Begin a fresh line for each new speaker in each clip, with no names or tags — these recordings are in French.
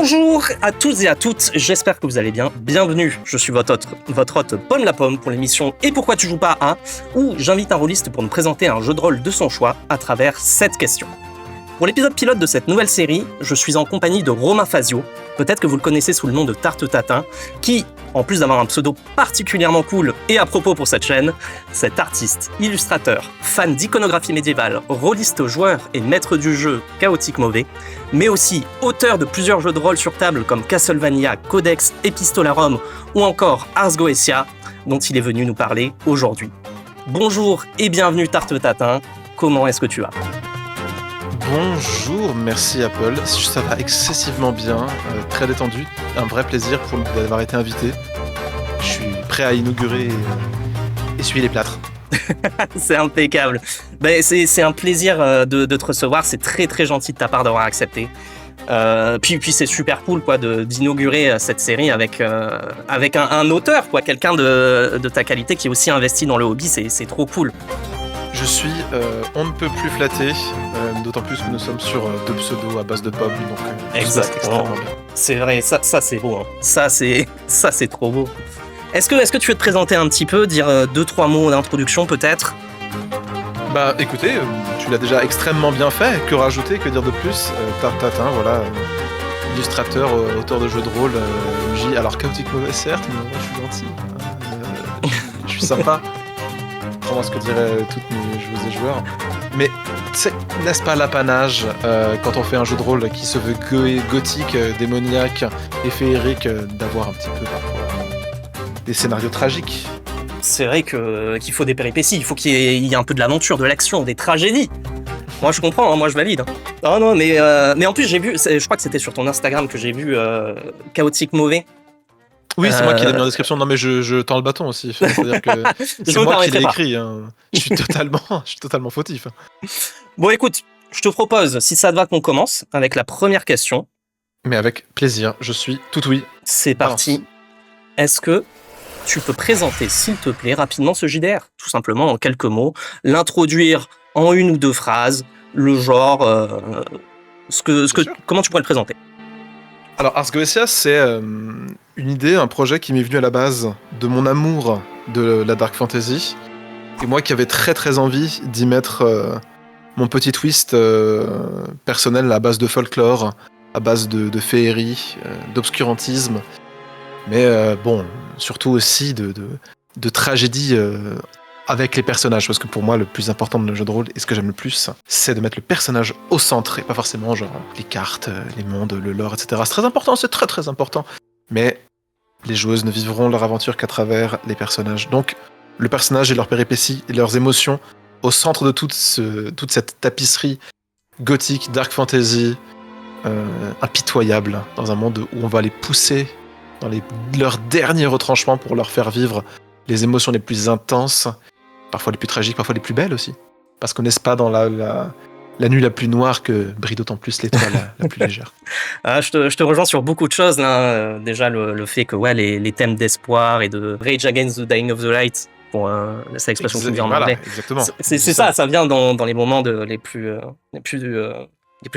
Bonjour à tous et à toutes, j'espère que vous allez bien. Bienvenue, je suis votre hôte Pomme la Pomme pour l'émission Et pourquoi tu joues pas à, où j'invite un rôliste pour nous présenter un jeu de rôle de son choix à travers 7 questions. Pour l'épisode pilote de cette nouvelle série, je suis en compagnie de Romain Fazio, peut-être que vous le connaissez sous le nom de Tarte Tatin, qui, en plus d'avoir un pseudo particulièrement cool et à propos pour cette chaîne, cet artiste, illustrateur, fan d'iconographie médiévale, rôliste joueur et maître du jeu Chaotique Mauvais, mais aussi auteur de plusieurs jeux de rôle sur table comme Castlevania, Codex, Epistolarum ou encore Ars Goetia, dont il est venu nous parler aujourd'hui. Bonjour et bienvenue Tarte Tatin, comment est-ce que tu vas ?
Bonjour, merci Apple, ça va excessivement bien, très détendu, un vrai plaisir d'avoir été invité. Je suis prêt à inaugurer et essuyer les plâtres.
C'est impeccable. Ben, c'est un plaisir de te recevoir, c'est très très gentil de ta part d'avoir accepté. Puis c'est super cool quoi, d'inaugurer cette série avec un auteur, quoi, quelqu'un de ta qualité qui est aussi investi dans le hobby, c'est trop cool.
Je suis on ne peut plus flatté, d'autant plus que nous sommes sur deux pseudos à base de pop, donc
exactement. C'est vrai, ça c'est beau, hein. Ça c'est trop beau. Est-ce que tu veux te présenter un petit peu, dire 2-3 mots d'introduction peut-être ?
Bah écoutez, tu l'as déjà extrêmement bien fait, que rajouter, que dire de plus ? Tarte Tatin, voilà, illustrateur, auteur de jeux de rôle, MJ, alors chaotique mauvais certes, mais moi je suis gentil, je suis sympa. Contrairement à ce que diraient toutes mes joueuses et joueurs. Mais n'est-ce pas l'apanage, quand on fait un jeu de rôle qui se veut gothique, démoniaque et féerique, d'avoir un petit peu parfois des scénarios tragiques ?
C'est vrai qu'il faut des péripéties, il faut qu'il y ait un peu de l'aventure, de l'action, des tragédies. Moi je comprends, hein, moi je valide. Oh non, mais en plus j'ai vu, je crois que c'était sur ton Instagram que j'ai vu Chaotique Mauvais.
Oui, c'est moi qui l'ai mis en description. Non, mais je tends le bâton aussi. C'est-à-dire que c'est moi qui l'ai écrit. Hein. Je suis totalement fautif.
Bon, écoute, je te propose, si ça te va, qu'on commence avec la première question.
Mais avec plaisir, je suis tout oui.
C'est parti. Est-ce que tu peux présenter, s'il te plaît, rapidement ce JDR ? Tout simplement, en quelques mots, l'introduire en 1 ou 2 phrases, le genre, comment tu pourrais le présenter ?
Alors, Ars Goetia, c'est une idée, un projet qui m'est venu à la base de mon amour de la Dark Fantasy. Et moi qui avais très très envie d'y mettre mon petit twist personnel à base de folklore, à base de féerie, d'obscurantisme. Mais surtout aussi de tragédie avec les personnages. Parce que pour moi, le plus important dans le jeu de rôle, et ce que j'aime le plus, c'est de mettre le personnage au centre, et pas forcément genre les cartes, les mondes, le lore, etc. C'est très important, c'est très très important. Mais les joueuses ne vivront leur aventure qu'à travers les personnages. Donc, le personnage et leurs péripéties et leurs émotions au centre de toute cette tapisserie gothique, dark fantasy, impitoyable, dans un monde où on va les pousser dans leurs derniers retranchements pour leur faire vivre les émotions les plus intenses, parfois les plus tragiques, parfois les plus belles aussi. Parce qu'on n'est pas dans la nuit la plus noire que brille d'autant plus l'étoile la plus légère.
Je te rejoins sur beaucoup de choses. Là. Déjà, le fait que les thèmes d'espoir et de Rage Against the Dying of the Light, c'est l'expression qui me vient en anglais.
Exactement.
C'est ça vient dans les moments les plus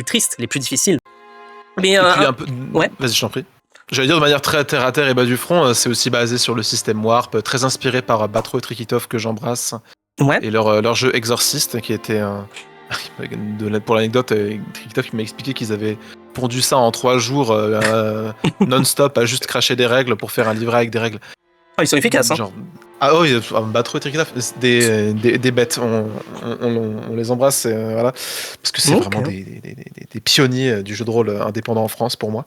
tristes, les plus difficiles. Mais,
et puis un peu...
Ouais.
Vas-y, je t'en prie. J'allais dire de manière très terre à terre et bas du front, c'est aussi basé sur le système Warp, très inspiré par Batro et Trikitov que j'embrasse, et leur jeu Exorcist, qui était pour l'anecdote, Trikitov qui m'a expliqué qu'ils avaient pondu ça en 3 jours non-stop à juste cracher des règles pour faire un livret avec des règles.
Ils sont efficaces,
genre... Ah oui, Batro et Trikitov, des bêtes, on les embrasse, voilà, parce que c'est vraiment des pionniers du jeu de rôle indépendant en France pour moi.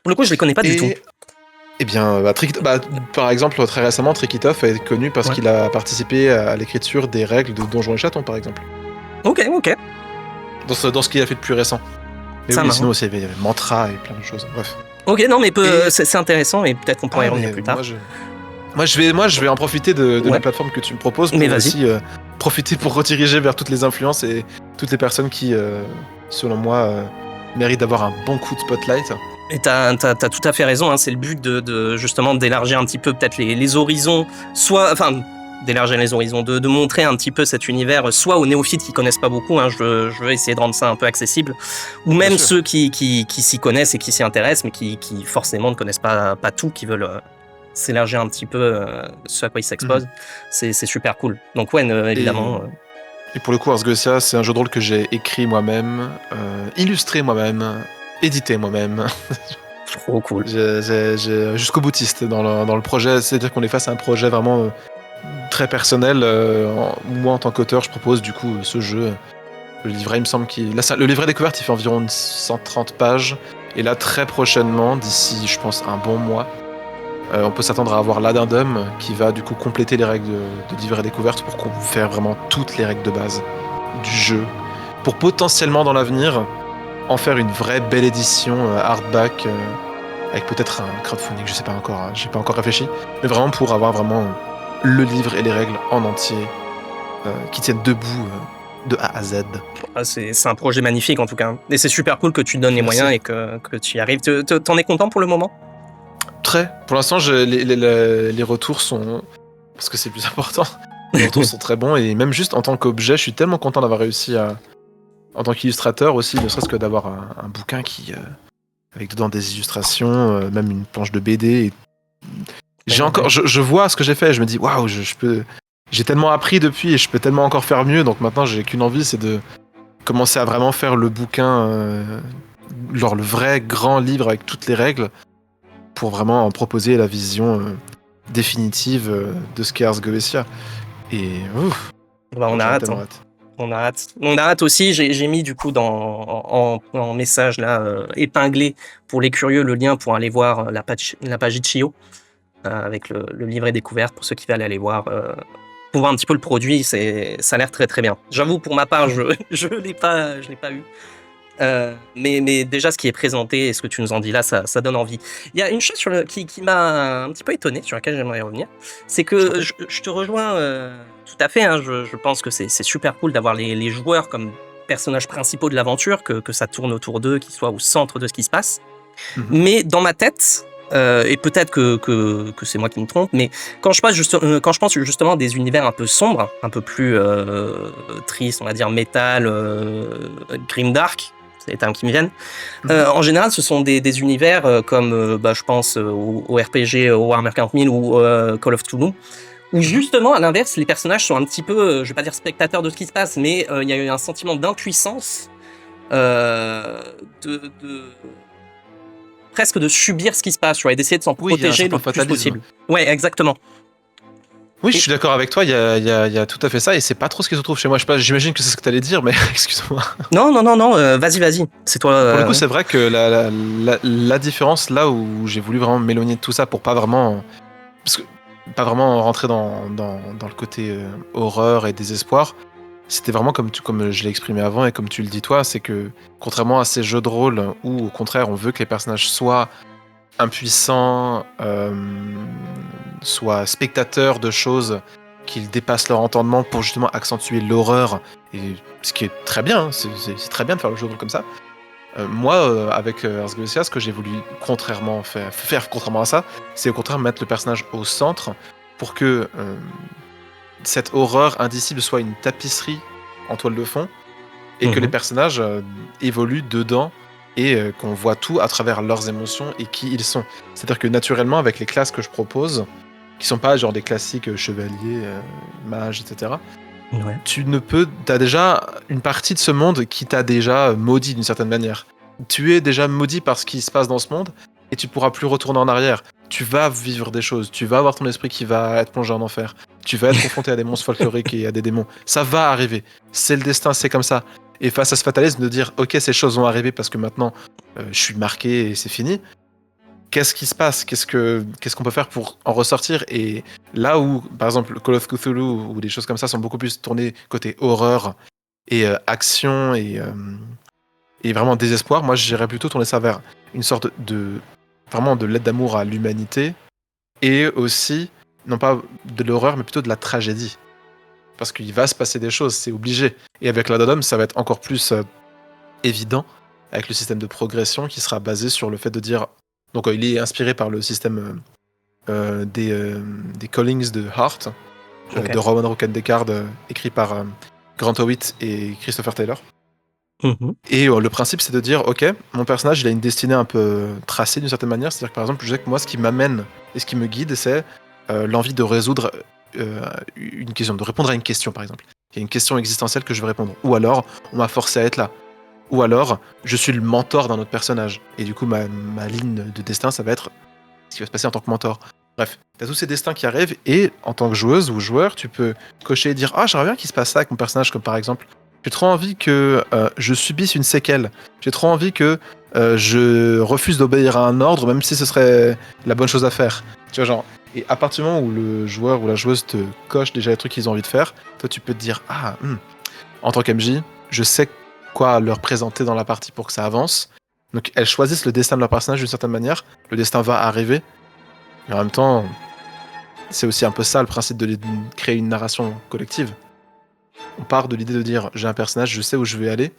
Pour le coup, je les connais pas du tout.
Eh bien, par exemple, très récemment, Trikitov est connu parce qu'il a participé à l'écriture des règles de Donjons et Chatons, par exemple.
Ok.
Dans ce qu'il a fait de plus récent. Mais
ça
oui, sinon aussi, il y avait Mantra et plein de choses. Bref.
Ok, non, mais c'est intéressant et peut-être qu'on pourra y revenir plus tard.
Moi, je vais en profiter de la plateforme que tu me proposes pour aussi profiter pour rediriger vers toutes les influences et toutes les personnes qui, selon moi, méritent d'avoir un bon coup de spotlight.
Et t'as tout à fait raison, hein, c'est le but de justement d'élargir un petit peu peut-être les horizons, d'élargir les horizons, de montrer un petit peu cet univers, soit aux néophytes qui connaissent pas beaucoup, hein, je veux essayer de rendre ça un peu accessible, ou même ceux qui s'y connaissent et qui s'y intéressent, mais qui forcément ne connaissent pas tout, qui veulent s'élargir un petit peu ce à quoi ils s'exposent. C'est super cool. Donc ouais, évidemment.
Et pour le coup, Ars Goetia, c'est un jeu de rôle que j'ai écrit moi-même, illustré moi-même, édité moi-même.
Trop cool.
J'ai jusqu'au boutiste dans le projet, c'est-à-dire qu'on est face à un projet vraiment très personnel. Moi, en tant qu'auteur, je propose du coup ce jeu. Le livret, il me semble le livret découverte, il fait environ 130 pages. Et là, très prochainement, d'ici, je pense, un bon mois, on peut s'attendre à avoir l'addendum qui va du coup compléter les règles de livret découverte pour faire vraiment toutes les règles de base du jeu. Pour potentiellement, dans l'avenir, en faire une vraie belle édition hardback avec peut-être un crowdfunding, je sais pas encore, hein, j'ai pas encore réfléchi, mais vraiment pour avoir vraiment le livre et les règles en entier qui tiennent debout de A à Z.
C'est un projet magnifique en tout cas, et c'est super cool que tu te donnes les moyens et que tu y arrives. T'en es content pour le moment?
Très. Pour l'instant, les retours sont, parce que c'est le plus important, les retours sont très bons, et même juste en tant qu'objet, je suis tellement content d'avoir réussi en tant qu'illustrateur aussi, ne serait-ce que d'avoir un bouquin avec dedans des illustrations, même une planche de BD. Je vois ce que j'ai fait, je me dis waouh, j'ai tellement appris depuis et je peux tellement encore faire mieux. Donc maintenant, j'ai qu'une envie, c'est de commencer à vraiment faire le bouquin, genre le vrai grand livre avec toutes les règles, pour vraiment en proposer la vision définitive de ce qu'est Ars Goetia. Et ouf,
on a hâte. On a hâte aussi. J'ai mis du coup en message là épinglé pour les curieux le lien pour aller voir la page Itch.io avec le livret découverte pour ceux qui veulent aller voir pour voir un petit peu le produit. Ça a l'air très très bien. J'avoue, pour ma part, je l'ai pas eu. Mais déjà ce qui est présenté et ce que tu nous en dis là, ça donne envie. Il y a une chose qui m'a un petit peu étonné, sur laquelle j'aimerais revenir, c'est que je te rejoins tout à fait, hein, je pense que c'est super cool d'avoir les joueurs comme personnages principaux de l'aventure, que ça tourne autour d'eux, qu'ils soient au centre de ce qui se passe. Mais dans ma tête, et peut-être que c'est moi qui me trompe, mais quand je pense justement à des univers un peu sombres, un peu plus tristes, on va dire métal, grimdark, c'est les termes qui me viennent. En général, ce sont des univers comme, je pense au RPG, au Warhammer 40 000 ou Call of Cthulhu, où justement, à l'inverse, les personnages sont un petit peu, je vais pas dire spectateurs de ce qui se passe, mais il y a eu un sentiment d'impuissance, presque de subir ce qui se passe, tu vois, et d'essayer de s'en protéger le plus possible. Ouais, exactement.
Oui, je suis d'accord avec toi, il y a tout à fait ça, et c'est pas trop ce qui se trouve chez moi. J'imagine que c'est ce que tu allais dire, mais excuse-moi.
Non, vas-y, c'est toi.
Pour le coup, c'est vrai que la différence, là où j'ai voulu vraiment m'éloigner de tout ça pour pas vraiment rentrer dans le côté horreur et désespoir, c'était vraiment comme je l'ai exprimé avant et comme tu le dis toi, c'est que contrairement à ces jeux de rôle où au contraire on veut que les personnages soient impuissants, soient spectateurs de choses qu'ils dépassent leur entendement pour justement accentuer l'horreur, et ce qui est très bien, hein, c'est très bien de faire le jeu de rôle comme ça. Moi, avec Ars Goetia, ce que j'ai voulu contrairement à ça, c'est au contraire mettre le personnage au centre pour que cette horreur indicible soit une tapisserie en toile de fond et que les personnages évoluent dedans et qu'on voit tout à travers leurs émotions et qui ils sont. C'est-à-dire que naturellement, avec les classes que je propose, qui sont pas genre des classiques chevaliers, mages, etc., t'as déjà une partie de ce monde qui t'a déjà maudit d'une certaine manière. Tu es déjà maudit par ce qui se passe dans ce monde et tu pourras plus retourner en arrière. Tu vas vivre des choses, tu vas avoir ton esprit qui va être plongé en enfer, tu vas être confronté à des monstres folkloriques et à des démons. Ça va arriver, c'est le destin, c'est comme ça. Et face à ce fatalisme de dire ok, ces choses vont arriver parce que maintenant je suis marqué et c'est fini. Qu'est-ce qui se passe ? Qu'est-ce qu'on peut faire pour en ressortir ? Et là où, par exemple, Call of Cthulhu ou des choses comme ça sont beaucoup plus tournées côté horreur et action et vraiment désespoir, moi j'irais plutôt tourner ça vers une sorte vraiment de lettre d'amour à l'humanité et aussi, non pas de l'horreur, mais plutôt de la tragédie. Parce qu'il va se passer des choses, c'est obligé. Et avec l'addendum, ça va être encore plus évident avec le système de progression qui sera basé sur le fait de dire... Donc il est inspiré par le système des callings de Heart,
Ok.
de Roman Rocket Descartes, écrit par Grant Howitt et Christopher Taylor.
Mhm.
Et le principe, c'est de dire, ok, mon personnage, il a une destinée un peu tracée d'une certaine manière. C'est-à-dire que par exemple, je sais que moi, ce qui m'amène et ce qui me guide, c'est l'envie de résoudre une question, de répondre à une question, par exemple. Il y a une question existentielle que je veux répondre. Ou alors, on m'a forcé à être là. Ou alors, je suis le mentor d'un autre personnage. Et du coup, ma ligne de destin, ça va être ce qui va se passer en tant que mentor. Bref, t'as tous ces destins qui arrivent, et en tant que joueuse ou joueur, tu peux cocher et dire, ah, j'aimerais bien qu'il se passe ça avec mon personnage, comme par exemple, j'ai trop envie que je subisse une séquelle. J'ai trop envie que je refuse d'obéir à un ordre, même si ce serait la bonne chose à faire. Tu vois, genre. Et à partir du moment où le joueur ou la joueuse te coche déjà les trucs qu'ils ont envie de faire, toi tu peux te dire, en tant qu'MJ, je sais quoi leur présenter dans la partie pour que ça avance. Donc elles choisissent le destin de leur personnage d'une certaine manière. Le destin va arriver. Mais en même temps, c'est aussi un peu ça le principe de créer une narration collective. On part de l'idée de dire, j'ai un personnage, je sais où je vais aller.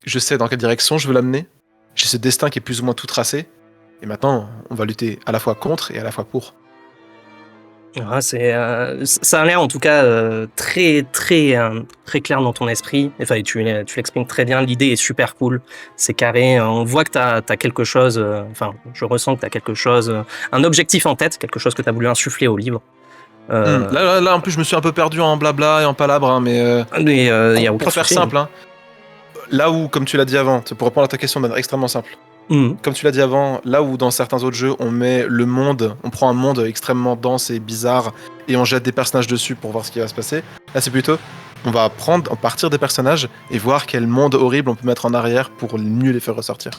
Je sais dans quelle direction je veux l'amener. J'ai ce destin qui est plus ou moins tout tracé. Et maintenant, on va lutter à la fois contre et à la fois pour.
Ah, ça a l'air en tout cas très très clair dans ton esprit. Enfin, tu l'exprimes très bien. L'idée est super cool. C'est carré. On voit que t'as quelque chose. Enfin, je ressens que t'as quelque chose, un objectif en tête, quelque chose que t'as voulu insuffler au livre.
Là, en plus, je me suis un peu perdu en blabla et en palabres, hein, mais
Mais il y a aucun
pour faire
souci.
simple, hein, là où, comme tu l'as dit avant, pour répondre à ta question de manière extrêmement simple,
Mhm.
comme tu l'as dit avant, là où dans certains autres jeux, on met le monde, on prend un monde extrêmement dense et bizarre et on jette des personnages dessus pour voir ce qui va se passer, là c'est plutôt, on va partir des personnages et voir quel monde horrible on peut mettre en arrière pour mieux les faire ressortir.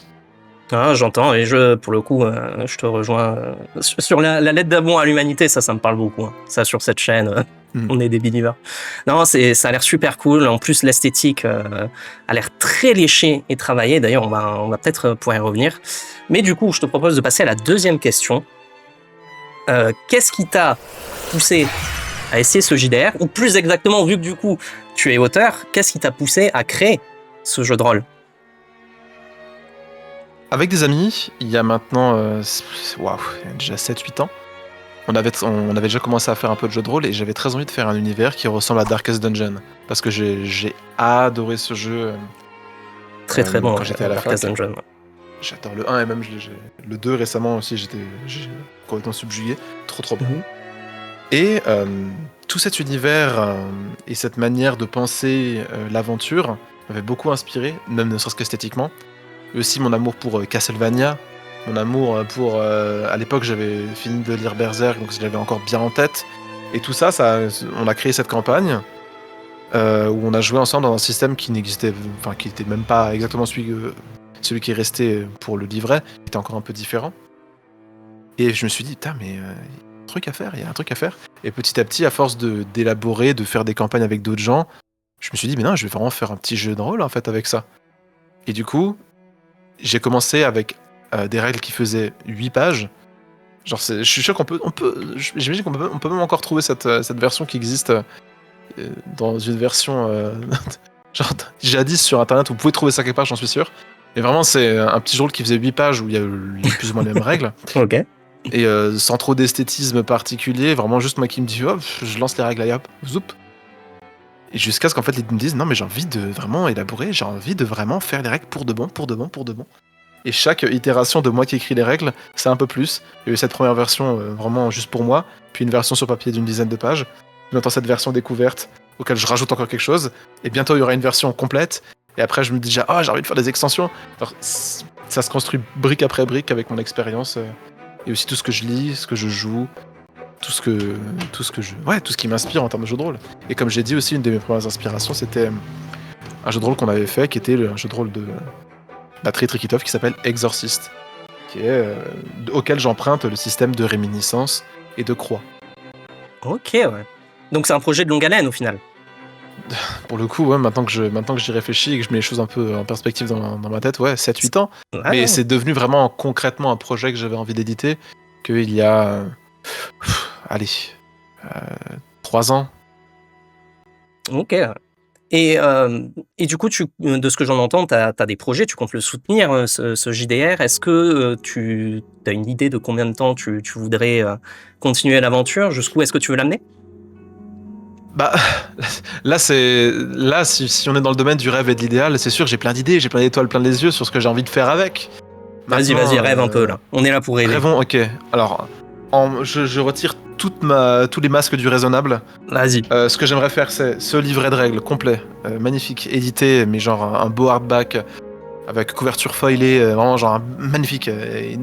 Ah, j'entends, et pour le coup, je te rejoins sur la lettre d'amour à l'humanité, ça me parle beaucoup. Hein. Ça, sur cette chaîne, on est des believers. Non, ça a l'air super cool. En plus, l'esthétique a l'air très léchée et travaillée. D'ailleurs, on va peut-être pouvoir y revenir. Mais du coup, je te propose de passer à la deuxième question. Qu'est-ce qui t'a poussé à essayer ce JDR? Ou plus exactement, vu que du coup, tu es auteur, qu'est-ce qui t'a poussé à créer ce jeu de rôle?
Avec des amis, il y a maintenant il y a déjà 7-8 ans, on avait déjà commencé à faire un peu de jeu de rôle et j'avais très envie de faire un univers qui ressemble à Darkest Dungeon. Parce que j'ai adoré ce jeu
Très très bon
quand j'étais à la
Darkest
fac.
Dungeon.
J'adore le 1 et même le 2 récemment aussi, j'ai complètement subjugué. Trop bon.
Mhm.
Et tout cet univers et cette manière de penser l'aventure m'avait beaucoup inspiré, même ne serait-ce qu'esthétiquement. Et aussi mon amour pour Castlevania, mon amour pour... à l'époque, j'avais fini de lire Berserk, donc je l'avais encore bien en tête. Et tout ça, on a créé cette campagne où on a joué ensemble dans un système qui n'existait... Enfin, qui n'était même pas exactement celui qui est resté pour le livret, qui était encore un peu différent. Et je me suis dit, putain, mais il y a un truc à faire. Et petit à petit, à force d'élaborer, de faire des campagnes avec d'autres gens, je me suis dit, mais non, je vais vraiment faire un petit jeu de rôle, en fait, avec ça. Et du coup, j'ai commencé avec des règles qui faisaient 8 pages. Genre, je suis sûr j'imagine qu'on peut même encore trouver cette version qui existe dans une version genre jadis sur internet. Vous pouvez trouver ça quelque part, j'en suis sûr. Et vraiment, c'est un petit jeu qui faisait 8 pages où il y a plus ou moins les mêmes règles.
Ok.
Et sans trop d'esthétisme particulier, vraiment juste moi qui me dis, hop, je lance les règles, allez hop, zoup. Et jusqu'à ce qu'en fait, ils me disent, non, mais j'ai envie de vraiment élaborer, j'ai envie de vraiment faire les règles pour de bon. Et chaque itération de moi qui écris les règles, c'est un peu plus. Il y a eu cette première version vraiment juste pour moi, puis une version sur papier d'une dizaine de pages. J'entends cette version découverte, auquel je rajoute encore quelque chose. Et bientôt, il y aura une version complète. Et après, je me dis déjà, j'ai envie de faire des extensions. Alors, ça se construit brique après brique avec mon expérience. Et aussi tout ce que je lis, ce que je joue, tout ce qui m'inspire en termes de jeu de rôle. Et comme j'ai dit aussi, une de mes premières inspirations, c'était un jeu de rôle qu'on avait fait, qui était un jeu de rôle de Battery Trikitov qui s'appelle Exorcist, auquel j'emprunte le système de réminiscence et de croix.
Ok, ouais. Donc c'est un projet de longue haleine au final.
Pour le coup, ouais, maintenant que j'y réfléchis et que je mets les choses un peu en perspective dans ma tête, ouais, 7-8 ans.
Ouais,
Mais
ouais.
c'est devenu vraiment concrètement un projet que j'avais envie d'éditer, qu'il y a... 3 ans.
Ok. Et du coup, de ce que j'en entends, tu as des projets, tu comptes le soutenir, ce JDR. Est-ce que tu as une idée de combien de temps tu voudrais continuer l'aventure? Jusqu'où est-ce que tu veux l'amener?
Bah, là, si on est dans le domaine du rêve et de l'idéal, c'est sûr, j'ai plein d'idées, j'ai plein d'étoiles plein les yeux sur ce que j'ai envie de faire avec.
Vas-y,
Maintenant,
rêve un peu là. On est là pour rêver.
Rêvons, ok. Alors, je retire tous les masques du raisonnable.
Vas-y.
Ce que j'aimerais faire, c'est ce livret de règles complet, magnifique, édité, mais genre un beau hardback avec couverture foilée, vraiment genre magnifique, et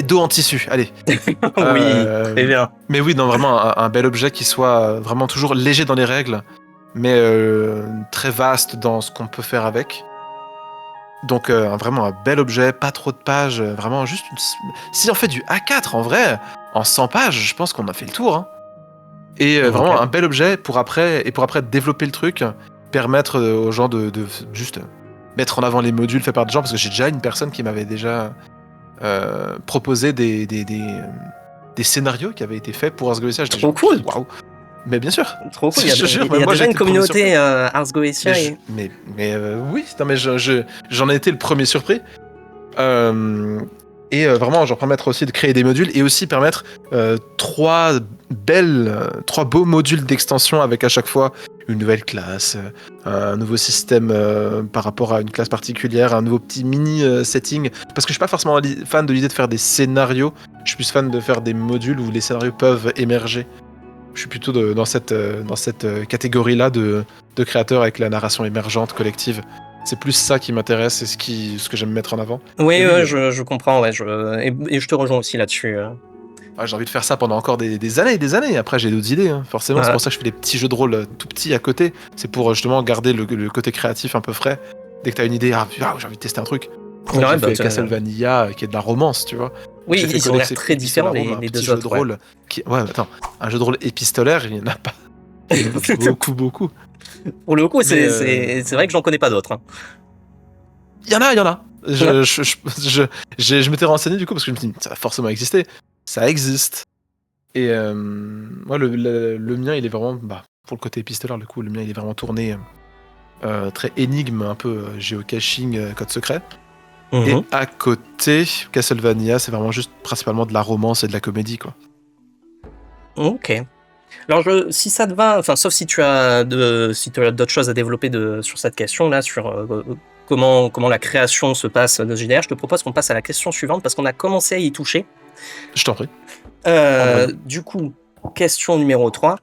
dos en tissu. Allez.
Oui, très bien.
Mais oui, non, vraiment un bel objet qui soit vraiment toujours léger dans les règles, mais très vaste dans ce qu'on peut faire avec. Donc vraiment un bel objet, pas trop de pages, vraiment juste si on fait du A4 en vrai, en 100 pages, je pense qu'on a fait le tour. Hein. Et vraiment un bel objet pour après développer le truc, permettre aux gens de juste mettre en avant les modules faits par des gens, parce que j'ai déjà une personne qui m'avait déjà proposé des scénarios qui avaient été faits pour Ars Goetia.
Trop cool.
Waouh. Mais bien sûr.
Trop cool. Il y a déjà une communauté Ars Goetia.
Mais oui, non, mais j'en ai été le premier surpris. Et vraiment, genre permettre aussi de créer des modules et aussi permettre trois beaux modules d'extension avec à chaque fois une nouvelle classe, un nouveau système par rapport à une classe particulière, un nouveau petit mini setting. Parce que je suis pas forcément fan de l'idée de faire des scénarios, je suis plus fan de faire des modules où les scénarios peuvent émerger. Je suis plutôt dans cette catégorie-là de créateurs avec la narration émergente collective. C'est plus ça qui m'intéresse et ce que j'aime mettre en avant.
Oui, je comprends, ouais, et je te rejoins aussi là-dessus.
J'ai envie de faire ça pendant encore des années et des années. Après, j'ai d'autres idées, hein. Forcément. C'est pour ça que je fais des petits jeux de rôle tout petits à côté. C'est pour justement garder le côté créatif un peu frais. Dès que t'as une idée, j'ai envie de tester un truc. J'ai fait Castlevania, qui est de la romance, tu vois.
Oui, ils ont l'air très différents, les deux autres.
Rôle attends, un jeu de rôle épistolaire, il n'y en a pas. beaucoup.
Pour le coup, c'est vrai que j'en connais pas d'autres. Hein.
Il y en a. Je m'étais renseigné du coup parce que je me suis dit, ça va forcément exister. Ça existe. Et moi, le mien, il est vraiment, pour le côté épistolaire, le coup, le mien, il est vraiment tourné très énigme, un peu géocaching, code secret. Et à côté, Castlevania, c'est vraiment juste principalement de la romance et de la comédie, quoi.
Ok. Alors, si ça te va, enfin, sauf si tu as d'autres choses à développer sur cette question-là, sur comment la création se passe de JDR, je te propose qu'on passe à la question suivante parce qu'on a commencé à y toucher.
Je t'en prie.
Du coup, question numéro 3.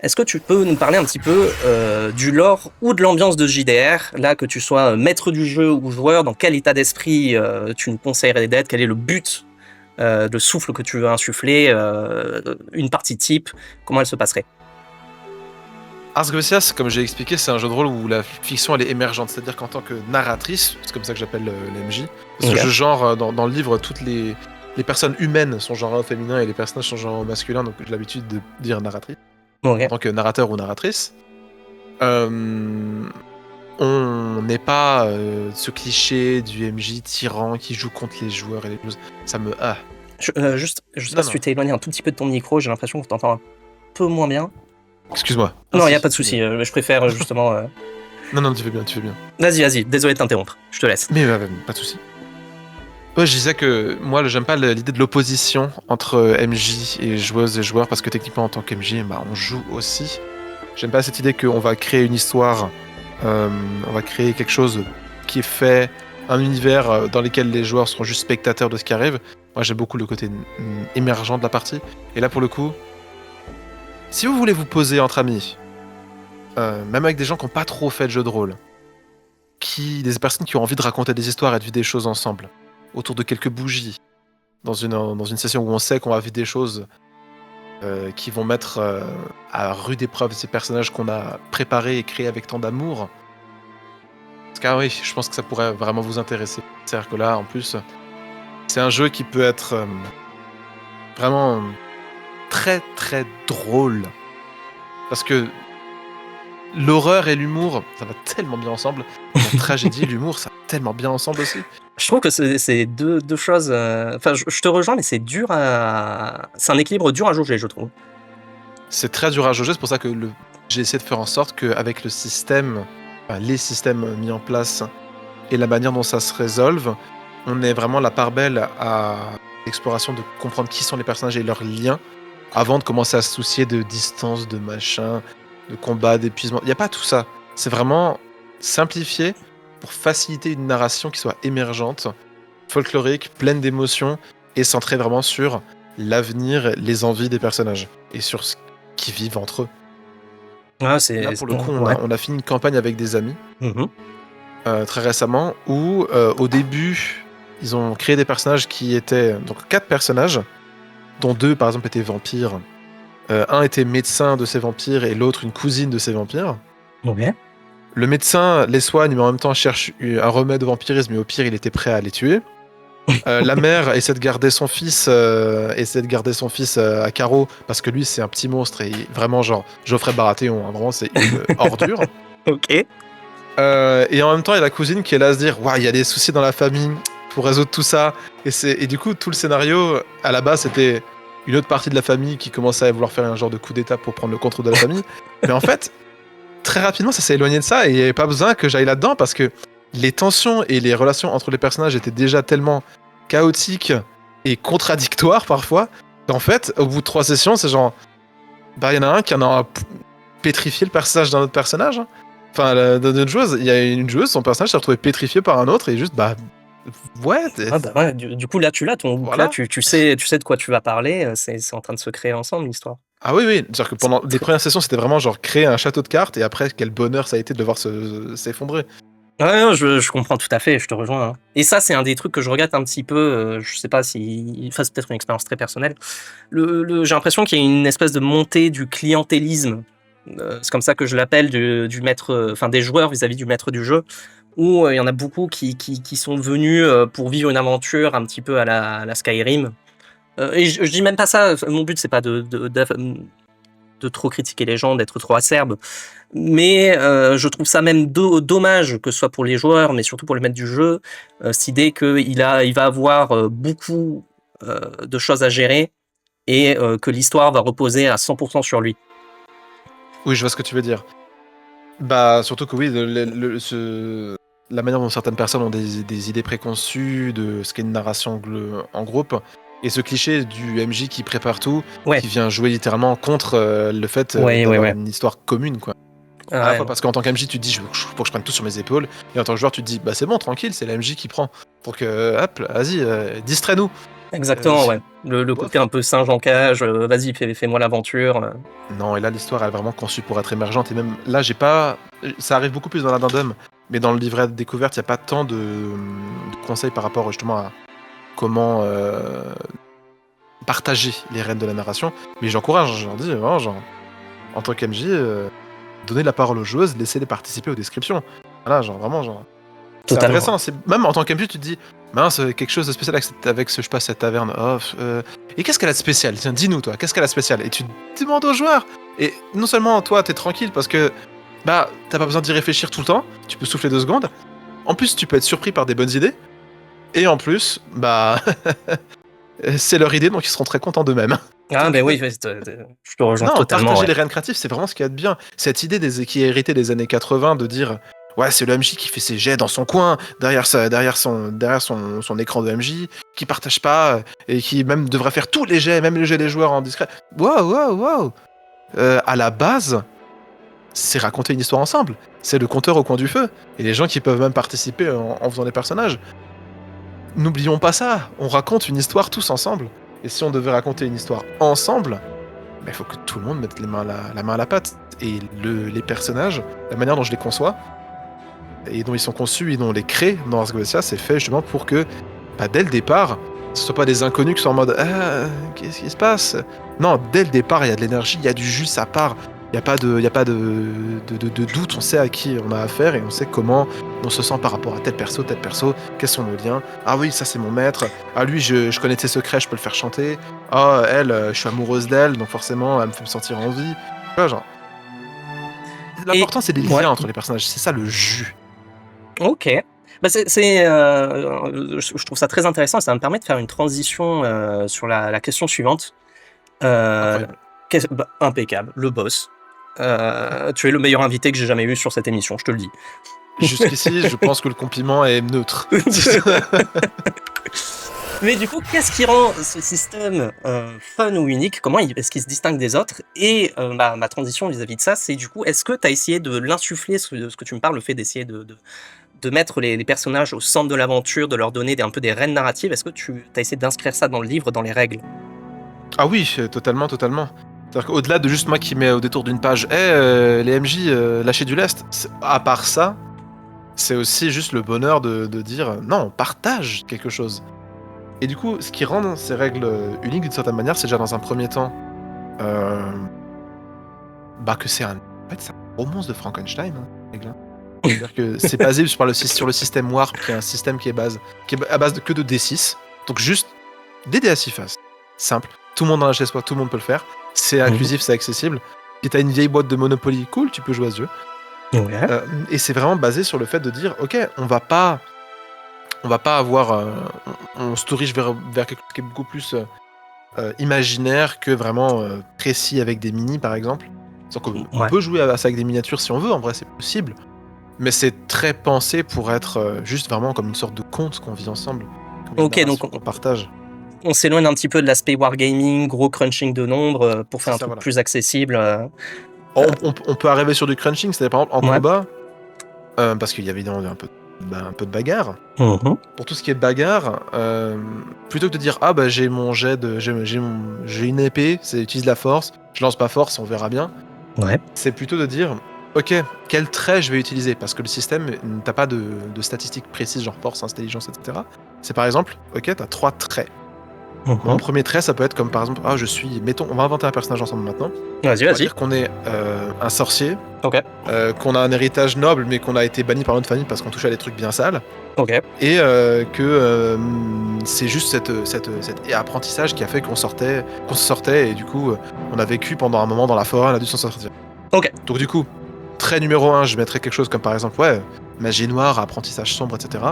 Est-ce que tu peux nous parler un petit peu du lore ou de l'ambiance de JDR, là, que tu sois maître du jeu ou joueur, dans quel état d'esprit tu nous conseillerais d'être, quel est le but de souffle que tu veux insuffler, une partie type, comment elle se passerait?
Ars Goetia, comme j'ai expliqué, c'est un jeu de rôle où la fiction elle est émergente, c'est-à-dire qu'en tant que narratrice, c'est comme ça que j'appelle l'MJ, parce que je genre dans le livre toutes les personnes humaines sont genrées au féminin et les personnages sont genrés au masculin, donc j'ai l'habitude de dire narratrice. En tant que narrateur ou narratrice, on n'est pas ce cliché du MJ tyran qui joue contre les joueurs et les joueuses. Ça me
juste sais pas si tu t'es éloigné un tout petit peu de ton micro, j'ai l'impression qu'on t'entend un peu moins bien.
Excuse-moi.
Non, il n'y a pas de souci, je préfère justement...
Non, tu fais bien.
Vas-y, désolé de t'interrompre, je te laisse.
Mais pas de souci. Ouais, je disais que moi, j'aime pas l'idée de l'opposition entre MJ et joueuses et joueurs, parce que techniquement, en tant qu'MJ, on joue aussi. J'aime pas cette idée qu'on va créer une histoire, on va créer quelque chose qui est fait, un univers dans lequel les joueurs seront juste spectateurs de ce qui arrive. Moi, j'aime beaucoup le côté émergent de la partie. Et là, pour le coup, si vous voulez vous poser entre amis, même avec des gens qui n'ont pas trop fait de jeu de rôle, des personnes qui ont envie de raconter des histoires et de vivre des choses ensemble, autour de quelques bougies, dans une session où on sait qu'on va vivre des choses qui vont mettre à rude épreuve ces personnages qu'on a préparés et créés avec tant d'amour. Parce que oui, je pense que ça pourrait vraiment vous intéresser. C'est-à-dire que là, en plus, c'est un jeu qui peut être vraiment très très drôle. Parce que l'horreur et l'humour, ça va tellement bien ensemble. La tragédie et l'humour, ça va tellement bien ensemble aussi.
Je trouve que c'est deux choses... Enfin, je te rejoins, mais c'est un équilibre dur à jauger, je trouve.
C'est très dur à jauger, c'est pour ça que j'ai essayé de faire en sorte qu'avec les systèmes mis en place et la manière dont ça se résolve, on ait vraiment la part belle à l'exploration de comprendre qui sont les personnages et leurs liens, avant de commencer à se soucier de distance, de machin, de combat, d'épuisement. Il n'y a pas tout ça. C'est vraiment simplifié pour faciliter une narration qui soit émergente, folklorique, pleine d'émotions et centrée vraiment sur l'avenir, les envies des personnages et sur ce qu'ils vivent entre eux.
Ah,
Là, pour le coup,
ouais.
on a fini une campagne avec des amis
Mhm.
très récemment où, au début, ils ont créé des personnages qui étaient donc 4 personnages, dont 2 par exemple étaient vampires. Un était médecin de ces vampires et l'autre une cousine de ces vampires.
Ok.
Le médecin les soigne, mais en même temps cherche un remède au vampirisme, et au pire, il était prêt à les tuer. La mère essaie de garder son fils, à carreau, parce que lui, c'est un petit monstre, et vraiment, genre, Geoffrey Baratheon, hein, vraiment, c'est une ordure.
Ok.
Et en même temps, il y a la cousine qui est là à se dire, il y a des soucis dans la famille, faut résoudre tout ça. Et du coup, tout le scénario, à la base, c'était une autre partie de la famille qui commençait à vouloir faire un genre de coup d'état pour prendre le contrôle de la famille. Mais en fait, très rapidement, ça s'est éloigné de ça et il n'y avait pas besoin que j'aille là-dedans parce que les tensions et les relations entre les personnages étaient déjà tellement chaotiques et contradictoires parfois qu'en fait, au bout de 3 sessions, c'est genre, il y en a un qui en a pétrifié le personnage d'un autre personnage. Hein. Enfin, d'une autre joueuse, il y a une joueuse, son personnage s'est retrouvé pétrifié par un autre et juste, ouais.
Ah bah ouais, du coup, là, tu l'as, ton
Voilà.
là, tu sais de quoi tu vas parler, c'est en train de se créer ensemble, l'histoire.
Ah oui, c'est-à-dire que pendant les premières sessions, c'était vraiment genre créer un château de cartes, et après, quel bonheur ça a été de le voir s'effondrer.
Ouais, non, je comprends tout à fait, je te rejoins. Hein. Et ça, c'est un des trucs que je regrette un petit peu, je sais pas si... Enfin, c'est peut-être une expérience très personnelle. J'ai l'impression qu'il y a une espèce de montée du clientélisme, c'est comme ça que je l'appelle, du maître, enfin des joueurs vis-à-vis du maître du jeu, où il y en a beaucoup qui sont venus pour vivre une aventure un petit peu à la Skyrim. Et je dis même pas ça, mon but c'est pas de trop critiquer les gens, d'être trop acerbe, mais je trouve ça même dommage que ce soit pour les joueurs, mais surtout pour le maître du jeu, cette idée qu'il va avoir beaucoup de choses à gérer et que l'histoire va reposer à 100% sur lui.
Oui, je vois ce que tu veux dire. Surtout que oui, la manière dont certaines personnes ont des idées préconçues de ce qu'est une narration en groupe, et ce cliché du MJ qui prépare tout, qui vient jouer littéralement contre le fait d'avoir une histoire commune, quoi. À la fois parce qu'en tant qu'MJ, tu te dis, faut que je prenne tout sur mes épaules, et en tant que joueur, tu te dis, c'est bon, tranquille, c'est l'MJ qui prend. Donc, hop, vas-y, distrais-nous.
Exactement, ouais. Le côté un peu singe en cage, vas-y, fais-moi l'aventure.
Non, et là, l'histoire est vraiment conçue pour être émergente, et même là, ça arrive beaucoup plus dans l'addendum, mais dans le livret de découverte, il n'y a pas tant de conseils par rapport justement à comment partager les rênes de la narration, mais j'encourage, j'en dis, vraiment, genre, en tant qu'MJ, donner la parole aux joueuses, laisser-les participer aux descriptions. Voilà, genre, vraiment, genre... C'est intéressant, même en tant qu'MJ, tu te dis, mince, quelque chose de spécial avec ce, je passe cette taverne, et qu'est-ce qu'elle a de spécial? Tiens, dis-nous, toi, qu'est-ce qu'elle a de spécial? Et tu demandes aux joueurs, et non seulement, toi, t'es tranquille, parce que, t'as pas besoin d'y réfléchir tout le temps, tu peux souffler 2 secondes, en plus, tu peux être surpris par des bonnes idées, et en plus, c'est leur idée, donc ils seront très contents d'eux-mêmes.
Ah, oui, je te rejoins totalement.
Partager les rênes créatifs, c'est vraiment ce qu'il y a de bien. Cette idée qui est héritée des années 80 de dire, ouais, c'est le MJ qui fait ses jets dans son coin, derrière son écran de MJ, qui partage pas, et qui même devrait faire tous les jets, même les jets des joueurs en discret. Wow. À la base, c'est raconter une histoire ensemble. C'est le compteur au coin du feu. Et les gens qui peuvent même participer en faisant des personnages. N'oublions pas ça, on raconte une histoire tous ensemble. Et si on devait raconter une histoire ensemble, il faut que tout le monde mette la main à la pâte. Et les personnages, la manière dont je les conçois, et dont ils sont conçus et dont on les crée dans Ars Goetia, c'est fait justement pour que, dès le départ, ce ne soit pas des inconnus qui sont en mode « qu'est-ce qui se passe ?» Non, dès le départ, il y a de l'énergie, il y a du jus, ça part. Il n'y a pas de doute, on sait à qui on a affaire et on sait comment on se sent par rapport à tel perso, quels sont nos liens. Ah oui, ça c'est mon maître. Ah lui, je connais ses secrets, je peux le faire chanter. Ah elle, je suis amoureuse d'elle, donc forcément, elle me fait me sentir en vie. Voilà, genre. L'important, c'est les liens entre les personnages, c'est ça le jus.
Ok. Je trouve ça très intéressant et ça me permet de faire une transition sur la question suivante. Impeccable, le boss. Tu es le meilleur invité que j'ai jamais eu sur cette émission, je te le dis.
Jusqu'ici, je pense que le compliment est neutre.
Mais du coup, qu'est-ce qui rend ce système fun ou unique? Est-ce qu'il se distingue des autres? Et ma transition vis-à-vis de ça, c'est du coup, est-ce que tu as essayé de l'insuffler, ce que tu me parles, le fait d'essayer de mettre les personnages au centre de l'aventure, de leur donner un peu des rênes narratives, est-ce que tu as essayé d'inscrire ça dans le livre, dans les règles?
Ah oui, totalement. C'est-à-dire qu'au-delà de juste moi qui mets au détour d'une page, les MJ, lâchez du lest, à part ça, c'est aussi juste le bonheur de dire non, on partage quelque chose. Et du coup, ce qui rend ces règles uniques d'une certaine manière, c'est déjà dans un premier temps que c'est un gros monstre de Frankenstein, hein, ces règles, hein. C'est-à-dire que c'est basé sur le système Warp, qui est un système qui est à base que de D6. Donc juste des dés à 6 faces. Simple. Tout le monde en a chez soi, tout le monde peut le faire. C'est inclusif, c'est accessible. Si t'as une vieille boîte de Monopoly, cool, tu peux jouer à ce jeu.
Ouais.
Et c'est vraiment basé sur le fait de dire, ok, on va pas avoir, on se dirige vers quelque chose qui est beaucoup plus imaginaire que vraiment précis avec des mini, par exemple. On peut jouer à ça avec des miniatures si on veut, en vrai c'est possible. Mais c'est très pensé pour être juste vraiment comme une sorte de conte qu'on vit ensemble.
Ok, donc
on partage.
On s'éloigne un petit peu de l'aspect wargaming, gros crunching de nombres, pour faire un truc plus accessible.
On peut arriver sur du crunching, c'est-à-dire par exemple en combat, parce qu'il y a évidemment un peu de bagarre. Pour tout ce qui est bagarre, plutôt que de dire j'ai mon jet j'ai une épée, c'est utilise la force, je lance pas force, on verra bien.
Ouais.
C'est plutôt de dire ok, quel trait je vais utiliser, parce que le système t'as pas de statistiques précises genre force, intelligence, etc. C'est par exemple ok, t'as 3 traits. Mon premier trait, ça peut être comme par exemple, mettons, on va inventer un personnage ensemble maintenant.
Vas-y.
On va dire qu'on est un sorcier, qu'on a un héritage noble, mais qu'on a été banni par notre famille parce qu'on touchait à des trucs bien sales. Et que c'est juste cet apprentissage qui a fait qu'on se sortait, et du coup, on a vécu pendant un moment dans la forêt, on a dû s'en sortir. Donc du coup, trait numéro 1, je mettrais quelque chose comme par exemple, magie noire, apprentissage sombre, etc.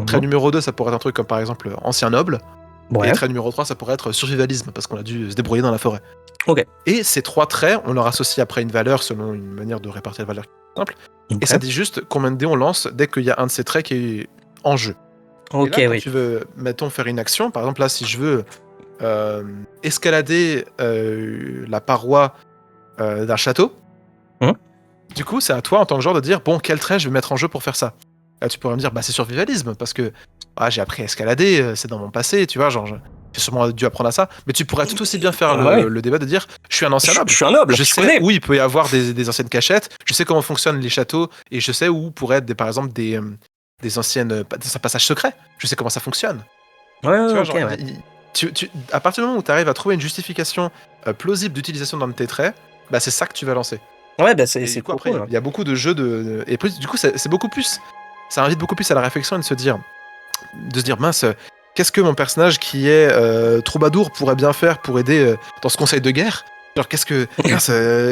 Trait numéro 2, ça pourrait être un truc comme par exemple, ancien noble. Et trait numéro 3, ça pourrait être survivalisme, parce qu'on a dû se débrouiller dans la forêt. Et ces 3 traits, on leur associe après une valeur selon une manière de répartir la valeur simple. Et ça dit juste combien de dés on lance dès qu'il y a un de ces traits qui est en jeu. Et là, quand tu veux, mettons, faire une action, par exemple là, si je veux escalader la paroi d'un château, du coup, c'est à toi en tant que joueur de dire bon, quel trait je vais mettre en jeu pour faire ça. Là, tu pourrais me dire c'est survivalisme, parce que j'ai appris à escalader, c'est dans mon passé, tu vois, genre j'ai sûrement dû apprendre à ça, mais tu pourrais tout aussi bien faire le débat de dire je suis un ancien noble.
Je suis un noble,
je sais où il peut y avoir des anciennes cachettes, je sais comment fonctionnent les châteaux, et je sais où pourraient être par exemple des anciennes passages secrets, je sais comment ça fonctionne. À partir du moment où tu arrives à trouver une justification plausible d'utilisation d'un de tes traits, c'est ça que tu vas lancer.
C'est cool.
Après, il y a beaucoup de jeux et du coup c'est beaucoup plus, ça invite beaucoup plus à la réflexion et de se dire mince, qu'est-ce que mon personnage qui est troubadour pourrait bien faire pour aider dans ce conseil de guerre. Genre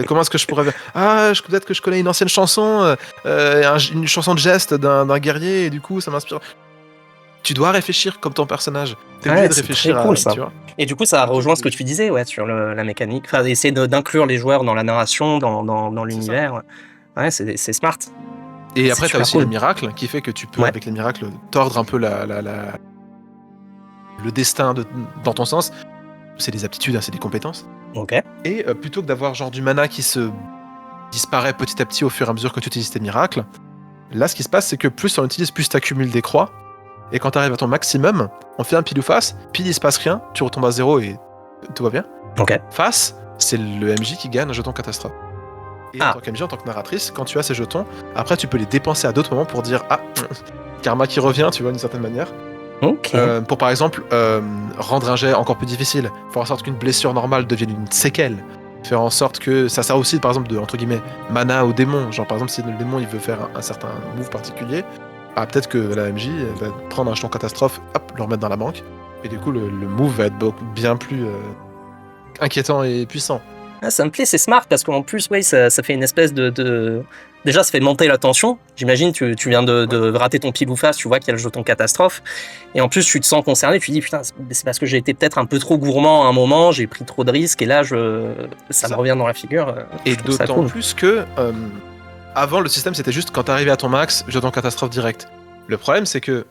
comment est-ce que je pourrais peut-être que je connais une ancienne chanson, une chanson de geste d'un guerrier, et du coup ça m'inspire. Tu dois réfléchir comme ton personnage. T'es obligé de réfléchir
cool, ça.
Tu vois.
Et du coup, ça rejoint ce que tu disais sur la mécanique. Enfin, essayer d'inclure les joueurs dans la narration, dans l'univers. Ouais, c'est smart.
Et après, t'as aussi les miracles, qui fait que tu peux, avec les miracles, tordre un peu le destin dans ton sens. C'est des aptitudes, c'est des compétences. Et plutôt que d'avoir genre du mana qui se disparaît petit à petit au fur et à mesure que tu utilises tes miracles, là, ce qui se passe, c'est que plus on utilise, plus t'accumules des croix. Et quand t'arrives à ton maximum, on fait un pile ou face, pile il se passe rien, tu retombes à 0 et tout va bien. Face, c'est le MJ qui gagne un jeton catastrophe. Et en tant qu'MJ, en tant que narratrice, quand tu as ces jetons, après tu peux les dépenser à d'autres moments pour dire karma qui revient, tu vois, d'une certaine manière. Pour par exemple rendre un jet encore plus difficile, faire en sorte qu'une blessure normale devienne une séquelle, faire en sorte que ça sert aussi par exemple de entre guillemets mana au démon, genre par exemple si le démon il veut faire un certain move particulier, peut-être que la MJ va prendre un jeton catastrophe, le remettre dans la banque, et du coup le move va être bien plus inquiétant et puissant.
Ça me plaît, c'est smart, parce qu'en plus, ça fait une espèce de... Déjà, ça fait monter la tension. J'imagine, tu viens de rater ton pile ou face, tu vois qu'il y a le jeton catastrophe. Et en plus, tu te sens concerné, tu te dis, putain, c'est parce que j'ai été peut-être un peu trop gourmand à un moment, j'ai pris trop de risques, et là, ça me revient dans la figure.
Et d'autant plus que, avant, le système, c'était juste quand t'arrivais à ton max, jeton catastrophe direct. Le problème, c'est que,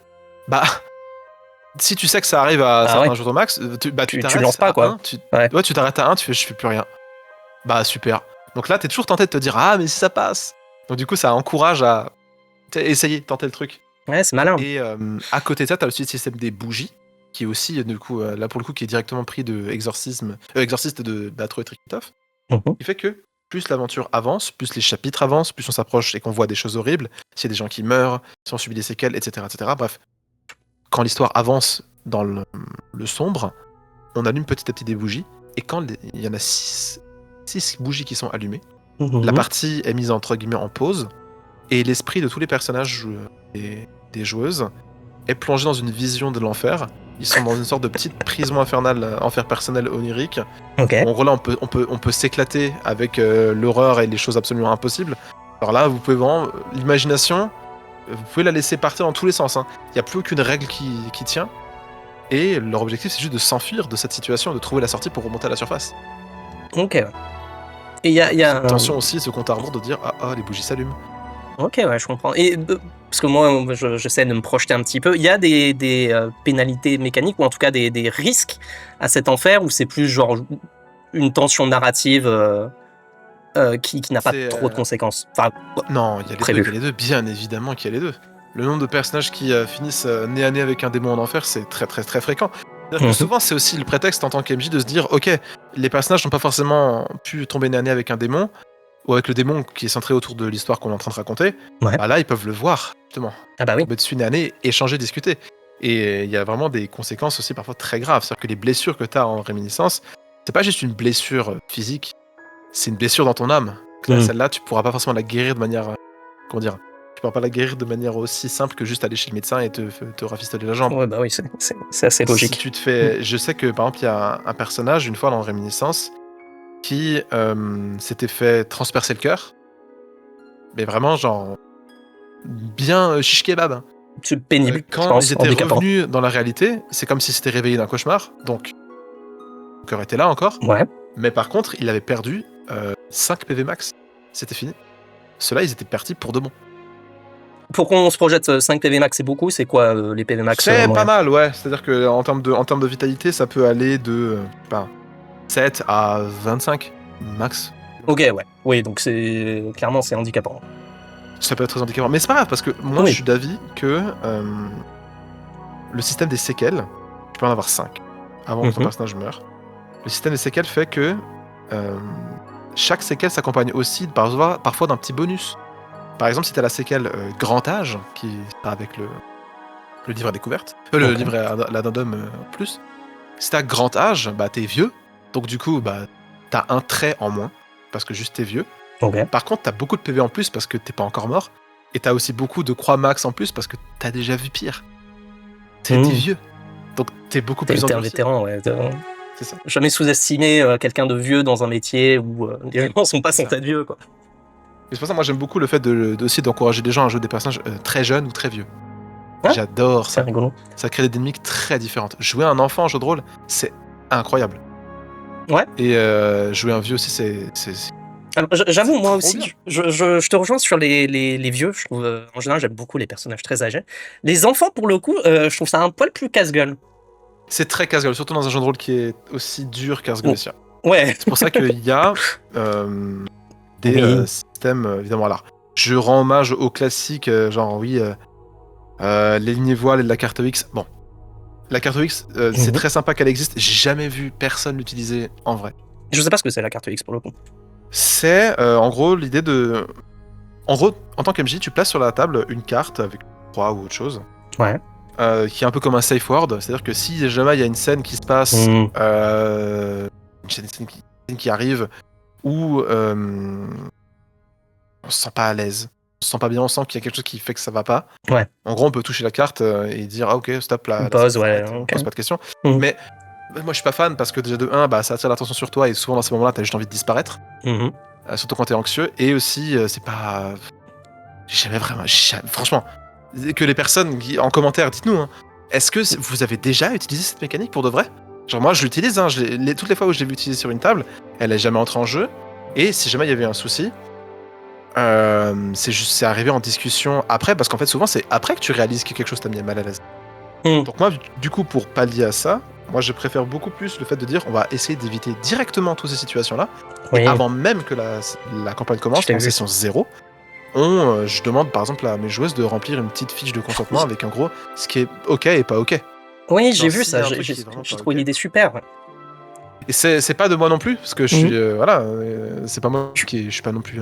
si tu sais que ça arrive à certains
ouais.
jours au max, tu
Tu
t'arrêtes
lances pas,
à
quoi.
1,
Ouais.
tu t'arrêtes à 1, tu fais je fais plus rien. Bah super. Donc là, t'es toujours tenté de te dire ah mais si ça passe. Donc du coup, ça encourage à essayer, tenter le truc.
Ouais, c'est malin.
Et à côté de ça, t'as aussi le système des bougies, qui est aussi du coup là pour le coup qui est directement pris de exorciste de Batro et Trikitov,
Mhm.
qui fait que plus l'aventure avance, plus les chapitres avancent, plus on s'approche et qu'on voit des choses horribles, s'il y a des gens qui meurent, si on subit des séquelles, etc., etc. Bref, quand l'histoire avance dans le sombre, on allume petit à petit des bougies, et quand il y en a 6 bougies qui sont allumées, la
Mhm.
partie est mise entre guillemets en pause, et l'esprit de tous les personnages et des joueuses est plongé dans une vision de l'enfer. Ils sont dans une sorte de petite prison infernale, enfer personnel onirique.
Ok.
En gros là, on peut s'éclater avec l'horreur et les choses absolument impossibles. Alors là, vous pouvez vraiment l'imagination, vous pouvez la laisser partir dans tous les sens. Hein. Il n'y a plus aucune règle qui tient. Et leur objectif, c'est juste de s'enfuir de cette situation, de trouver la sortie pour remonter à la surface.
Ok. Et il y a
Cette tension aussi, ce compte à rebours de dire ah les bougies s'allument.
Ok, ouais, je comprends. Et parce que moi, j'essaie de me projeter un petit peu. Il y a des pénalités mécaniques, ou en tout cas des risques à cet enfer, ou c'est plus genre une tension narrative qui n'a pas
C'est,
trop de conséquences. Enfin,
non, il y a les deux, bien évidemment qu'il y a les deux. Le nombre de personnages qui finissent nez à nez avec un démon en enfer, c'est très très très fréquent. C'est-à-dire que souvent, c'est aussi le prétexte en tant qu'MJ de se dire ok, les personnages n'ont pas forcément pu tomber nez à nez avec un démon, ou avec le démon qui est centré autour de l'histoire qu'on est en train de raconter.
Ouais.
Bah là, ils peuvent le voir, justement.
Ah bah oui.
Tomber dessus nez à nez, échanger, discuter. Et il y a vraiment des conséquences aussi parfois très graves. C'est-à-dire que les blessures que tu as en réminiscence, c'est pas juste une blessure physique, c'est une blessure dans ton âme. Celle-là, tu pourras pas forcément la guérir de manière. Comment dire? Tu pourras pas la guérir de manière aussi simple que juste aller chez le médecin et te rafistoler la jambe.
Ouais, bah oui, c'est assez logique.
Si tu te fais. Je sais que par exemple, il y a un personnage, une fois dans Réminiscence, qui s'était fait transpercer le cœur. Mais vraiment, genre. Bien shish kebab. Hein.
C'est pénible, je
Quand
pense,
ils étaient
handicapant.
revenus dans la réalité, c'est comme s'ils s'étaient réveillés d'un cauchemar. Donc, le cœur était là encore.
Ouais.
Mais par contre, il avait perdu 5 PV max. C'était fini. Ceux-là, ils étaient partis pour de bon.
Pour qu'on se projette 5 PV max, c'est beaucoup? C'est quoi les PV max
C'est pas
moyens?
mal, ouais. C'est-à-dire qu'en termes de vitalité, ça peut aller de 7 à 25 max.
Ok, ouais. Oui, donc clairement, c'est handicapant.
Ça peut être très handicapant. Mais c'est pas grave, parce que moi,
Oui.
je suis d'avis que le système des séquelles, tu peux en avoir 5 avant que ton personnage meure. Le système des séquelles fait que chaque séquelle s'accompagne aussi parfois d'un petit bonus. Par exemple, si tu as la séquelle Grand Âge, qui sera avec le livre à découverte, le livre à l'addendum plus, si t'as Grand Âge, bah t'es vieux, donc du coup, bah t'as un trait en moins, parce que juste t'es vieux.
Ok.
Par contre, t'as beaucoup de PV en plus, parce que t'es pas encore mort, et t'as aussi beaucoup de croix max en plus, parce que t'as déjà vu pire. T'es vieux, donc t'es beaucoup plus
T'es un
endurci.
vétéran, ouais.
C'est ça.
Jamais sous-estimer quelqu'un de vieux dans un métier où les gens sont pas censés être vieux, quoi.
Et c'est pour ça que moi j'aime beaucoup le fait aussi d'encourager des gens à jouer des personnages très jeunes ou très vieux.
Ouais,
j'adore
c'est
ça.
rigolo.
Ça crée des dynamiques très différentes. Jouer un enfant en jeu de rôle, c'est incroyable.
Ouais.
Et jouer un vieux aussi, c'est...
Alors, j'avoue, moi
trop
aussi,
bien.
je te rejoins sur les vieux. Je trouve, en général, j'aime beaucoup les personnages très âgés. Les enfants, pour le coup, je trouve ça un poil plus casse-gueule.
C'est très casse-gueule, surtout dans un jeu de rôle qui est aussi dur qu'Ars Goetia.
Ouais.
C'est pour ça qu'il y a des systèmes, évidemment, là. Je rends hommage aux classiques, genre, oui, les lignées voiles et la carte X. Bon, la carte X, c'est très sympa qu'elle existe. J'ai jamais vu personne l'utiliser en vrai.
Je sais pas ce que c'est la carte X pour le coup.
C'est en gros l'idée de. En gros, en tant qu'MJ, tu places sur la table une carte avec une croix ou autre chose.
Ouais.
Qui est un peu comme un safe word. C'est-à-dire que si jamais il y a une scène qui se passe, une scène qui arrive, où on se sent pas à l'aise, on se sent pas bien, on sent qu'il y a quelque chose qui fait que ça va pas.
Ouais.
En gros, on peut toucher la carte et dire ah ok, stop là.
Pause, ouais.
On pose pas de questions. Mais moi, je suis pas fan parce que déjà de 1, ça attire l'attention sur toi et souvent dans ces moments-là, t'as juste envie de disparaître. Surtout quand t'es anxieux. Et aussi, c'est pas. J'ai jamais vraiment. Franchement, que les personnes en commentaire, dites-nous, hein, est-ce que vous avez déjà utilisé cette mécanique pour de vrai? Genre, moi, je l'utilise, hein, toutes les fois où je l'ai vu utiliser sur une table, elle est jamais entrée en jeu. Et si jamais il y avait un souci, c'est arrivé en discussion après, parce qu'en fait, souvent, c'est après que tu réalises que quelque chose t'a mis mal à l'aise. Donc moi, du coup, pour pallier à ça, moi je préfère beaucoup plus le fait de dire on va essayer d'éviter directement toutes ces situations-là.
Oui,
Et avant même que la campagne commence,
Je l'ai
en
vu,
session 0, je demande par exemple à mes joueuses de remplir une petite fiche de consentement avec en gros ce qui est ok et pas ok.
oui, j'ai
Genre,
vu
s'il y
ça.
a un truc qui est vraiment
J'ai
pas
trouvé
ok.
l'idée super.
Et c'est pas de moi non plus, parce que je suis. Voilà, c'est pas moi je suis pas non plus.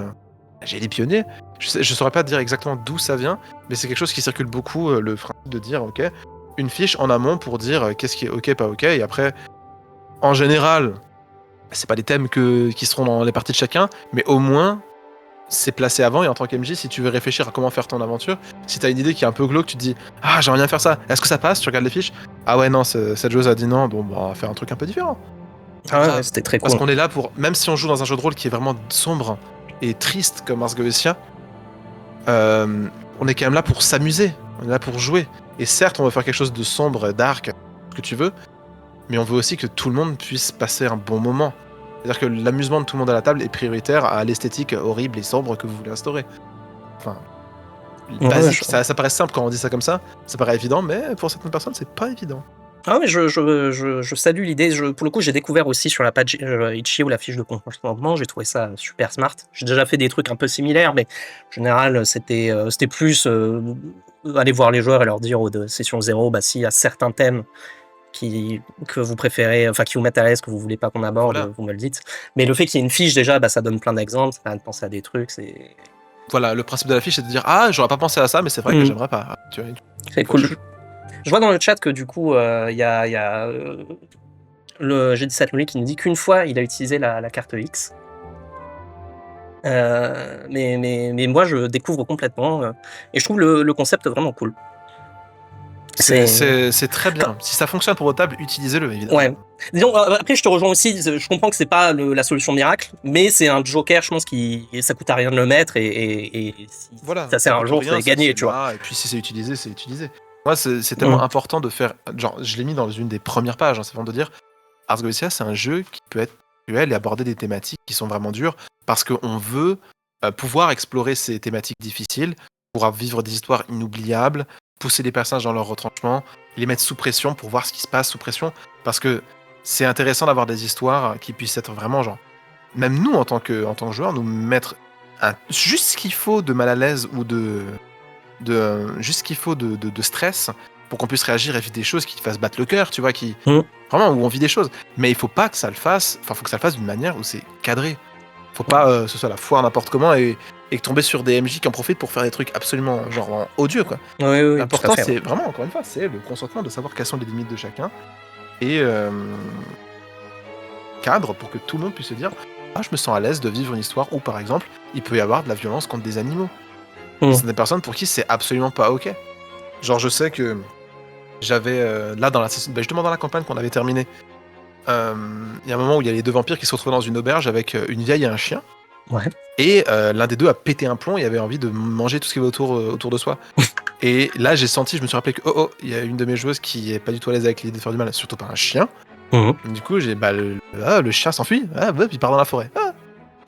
J'ai les pionniers. Je saurais pas dire exactement d'où ça vient, mais c'est quelque chose qui circule beaucoup, le principe de dire, ok, une fiche en amont pour dire qu'est-ce qui est ok, pas ok, et après, en général, c'est pas les thèmes qui seront dans les parties de chacun, mais au moins, c'est placé avant, et en tant qu'MJ, si tu veux réfléchir à comment faire ton aventure, si t'as une idée qui est un peu glauque, tu te dis, ah, j'aimerais bien faire ça, est-ce que ça passe? Tu regardes les fiches, ah ouais, non, cette joueuse a dit non, bon, bah, on va faire un truc un peu différent.
Ouais, c'était très
Parce
cool.
qu'on est là pour, même si on joue dans un jeu de rôle qui est vraiment sombre et triste comme Ars Goetia, on est quand même là pour s'amuser, on est là pour jouer. Et certes, on veut faire quelque chose de sombre, dark, ce que tu veux, mais on veut aussi que tout le monde puisse passer un bon moment. C'est-à-dire que l'amusement de tout le monde à la table est prioritaire à l'esthétique horrible et sombre que vous voulez instaurer. Enfin, basique, ça paraît simple quand on dit ça comme ça paraît évident, mais pour certaines personnes, c'est pas évident.
Ah oui, je salue l'idée. Pour le coup, j'ai découvert aussi sur la page Itch.io la fiche de consentement. J'ai trouvé ça super smart. J'ai déjà fait des trucs un peu similaires, mais en général, c'était plus aller voir les joueurs et leur dire de session 0, bah, s'il y a certains thèmes que vous préférez, enfin qui vous mettent à l'aise, que vous voulez pas qu'on aborde,
Voilà.
vous me le dites. Mais le fait qu'il y ait une fiche, déjà, bah, ça donne plein d'exemples, ça permet de penser à des trucs.
Voilà, le principe de la fiche, c'est de dire ah, j'aurais pas pensé à ça, mais c'est vrai que j'aimerais pas. Tu vois,
C'est cool. Je vois dans le chat que du coup, il y a le G17 Loli qui nous dit qu'une fois, il a utilisé la carte X. Mais moi, je découvre complètement. Et je trouve le concept vraiment cool.
C'est très bien. Si ça fonctionne pour votre table, utilisez-le, évidemment.
Ouais. Disons, après, je te rejoins aussi. Je comprends que c'est pas la solution miracle, mais c'est un joker, je pense, ça coûte à rien de le mettre. Et si
voilà,
ça sert un jour, c'est gagné, tu vois.
Et puis si c'est utilisé, c'est utilisé. Moi, c'est tellement important de faire. Genre, je l'ai mis dans une des premières pages, c'est vraiment de dire Ars Goetia, c'est un jeu qui peut être actuel et aborder des thématiques qui sont vraiment dures parce qu'on veut pouvoir explorer ces thématiques difficiles, pouvoir vivre des histoires inoubliables, pousser les personnages dans leur retranchement, les mettre sous pression pour voir ce qui se passe sous pression, parce que c'est intéressant d'avoir des histoires qui puissent être vraiment genre, même nous en tant que joueurs, nous mettre juste ce qu'il faut de mal à l'aise ou juste ce qu'il faut de stress pour qu'on puisse réagir et vivre des choses qui te fassent battre le cœur, tu vois, vraiment où on vit des choses. Mais il faut pas que ça le fasse, enfin faut que ça le fasse d'une manière où c'est cadré. Faut pas que ce soit la foire n'importe comment et que tomber sur des MJ qui en profitent pour faire des trucs absolument genre odieux quoi.
Oui,
l'important c'est vraiment, encore une fois, c'est le consentement de savoir quelles sont les limites de chacun et cadre pour que tout le monde puisse se dire ah je me sens à l'aise de vivre une histoire où par exemple il peut y avoir de la violence contre des animaux. C'est des personnes pour qui c'est absolument pas ok. Genre je sais que j'avais là dans la justement dans la campagne qu'on avait terminée, il y a un moment où il y a les deux vampires qui se retrouvent dans une auberge avec une vieille et un chien.
Ouais.
Et l'un des deux a pété un plomb et avait envie de manger tout ce qui va autour de soi. Et là, je me suis rappelé que il y a une de mes joueuses qui est pas du tout à l'aise avec l'idée de faire du mal, surtout pas un chien. Du coup, le chien s'enfuit, il part dans la forêt.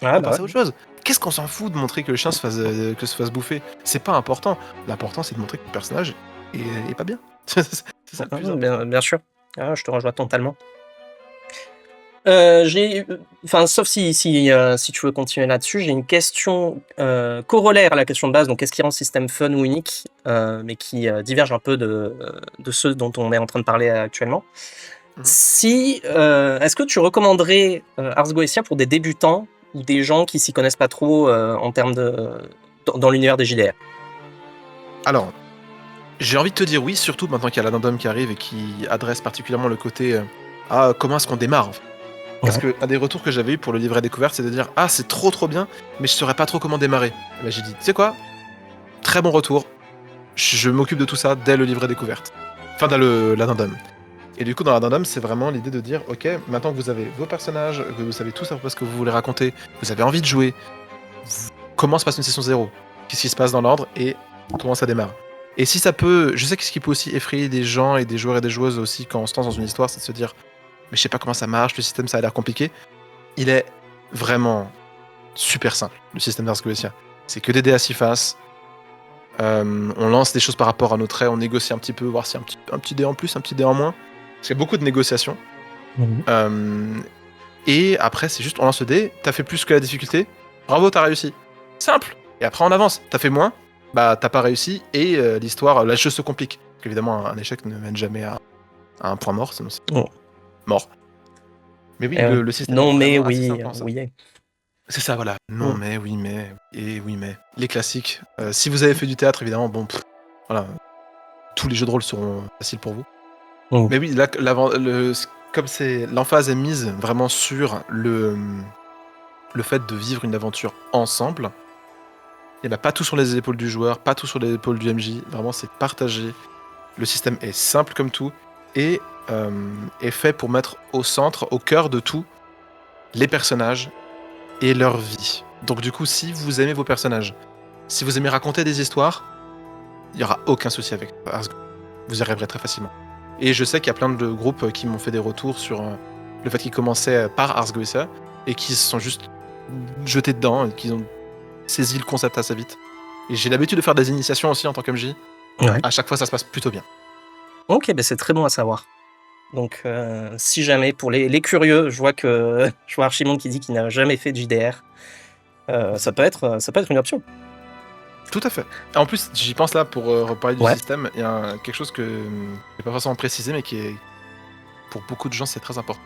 On passe à autre chose. Qu'est-ce qu'on s'en fout de montrer que le chien se fasse bouffer? C'est pas important. L'important, c'est de montrer que le personnage est pas bien. C'est ça le plus important.
Bien sûr. Je te rejoins totalement. Sauf si tu veux continuer là-dessus, j'ai une question corollaire à la question de base, donc qu'est-ce qui rend le système fun ou unique, mais qui diverge un peu de ceux dont on est en train de parler actuellement. Est-ce que tu recommanderais Ars Goetia pour des débutants ou des gens qui s'y connaissent pas trop en termes dans l'univers des JDR?
Alors, j'ai envie de te dire oui, surtout maintenant qu'il y a l'addendum qui arrive et qui adresse particulièrement le côté comment est-ce qu'on démarre en fait. Parce que un des retours que j'avais eu pour le livret découverte, c'est de dire ah c'est trop bien, mais je saurais pas trop comment démarrer. Et là, j'ai dit tu sais quoi, très bon retour, je m'occupe de tout ça dès le livret découverte. Enfin dans l'addendum. Et du coup dans l'addendum c'est vraiment l'idée de dire ok, maintenant que vous avez vos personnages, que vous savez tout ça parce que vous voulez raconter, vous avez envie de jouer, comment se passe une session 0, qu'est-ce qui se passe dans l'ordre et comment ça démarre. Et si ça peut, je sais que ce qui peut aussi effrayer des gens et des joueurs et des joueuses aussi quand on se lance dans une histoire, c'est de se dire mais je sais pas comment ça marche, le système ça a l'air compliqué. Il est vraiment super simple, le système d'Ars Goetia. C'est que des dés à 6 faces, On lance des choses par rapport à nos traits, on négocie un petit peu, voir si un petit dé en plus, un petit dé en moins. Parce qu'il y a beaucoup de négociations. Et après, c'est juste, on lance le dé, t'as fait plus que la difficulté, bravo, t'as réussi. Simple. Et après, on avance. T'as fait moins, bah t'as pas réussi, et l'histoire, la chose se complique. Parce qu'évidemment, un échec ne mène jamais à un point mort, sinon c'est mort. Mais oui, le système
non,
est
mais
vraiment assez
oui,
simple en ça.
oui.
C'est ça, voilà. Non, mais, oui, mais, et oui, mais. Les classiques. Si vous avez fait du théâtre, évidemment, bon, voilà. Tous les jeux de rôle seront faciles pour vous. Mais oui, là, comme l'emphase est mise vraiment sur le fait de vivre une aventure ensemble, il n'y a pas tout sur les épaules du joueur, pas tout sur les épaules du MJ. Vraiment, c'est partagé. Le système est simple comme tout et est fait pour mettre au centre, au cœur de tout, les personnages et leur vie. Donc du coup, si vous aimez vos personnages, si vous aimez raconter des histoires, il n'y aura aucun souci avec Ars Goetia. Vous y arriverez très facilement. Et je sais qu'il y a plein de groupes qui m'ont fait des retours sur le fait qu'ils commençaient par Ars Goetia et qui se sont juste jetés dedans et qui ont saisi le concept assez vite. Et j'ai l'habitude de faire des initiations aussi en tant qu'MJ.
Ouais.
À chaque fois, ça se passe plutôt bien.
Ok, bah c'est très bon à savoir. Donc, si jamais, pour les curieux, je vois Archimonde qui dit qu'il n'a jamais fait de JDR. Ça peut être une option.
Tout à fait. Et en plus, j'y pense là pour reparler du système. Il y a quelque chose que je n'ai pas forcément précisé, mais qui est, pour beaucoup de gens, c'est très important.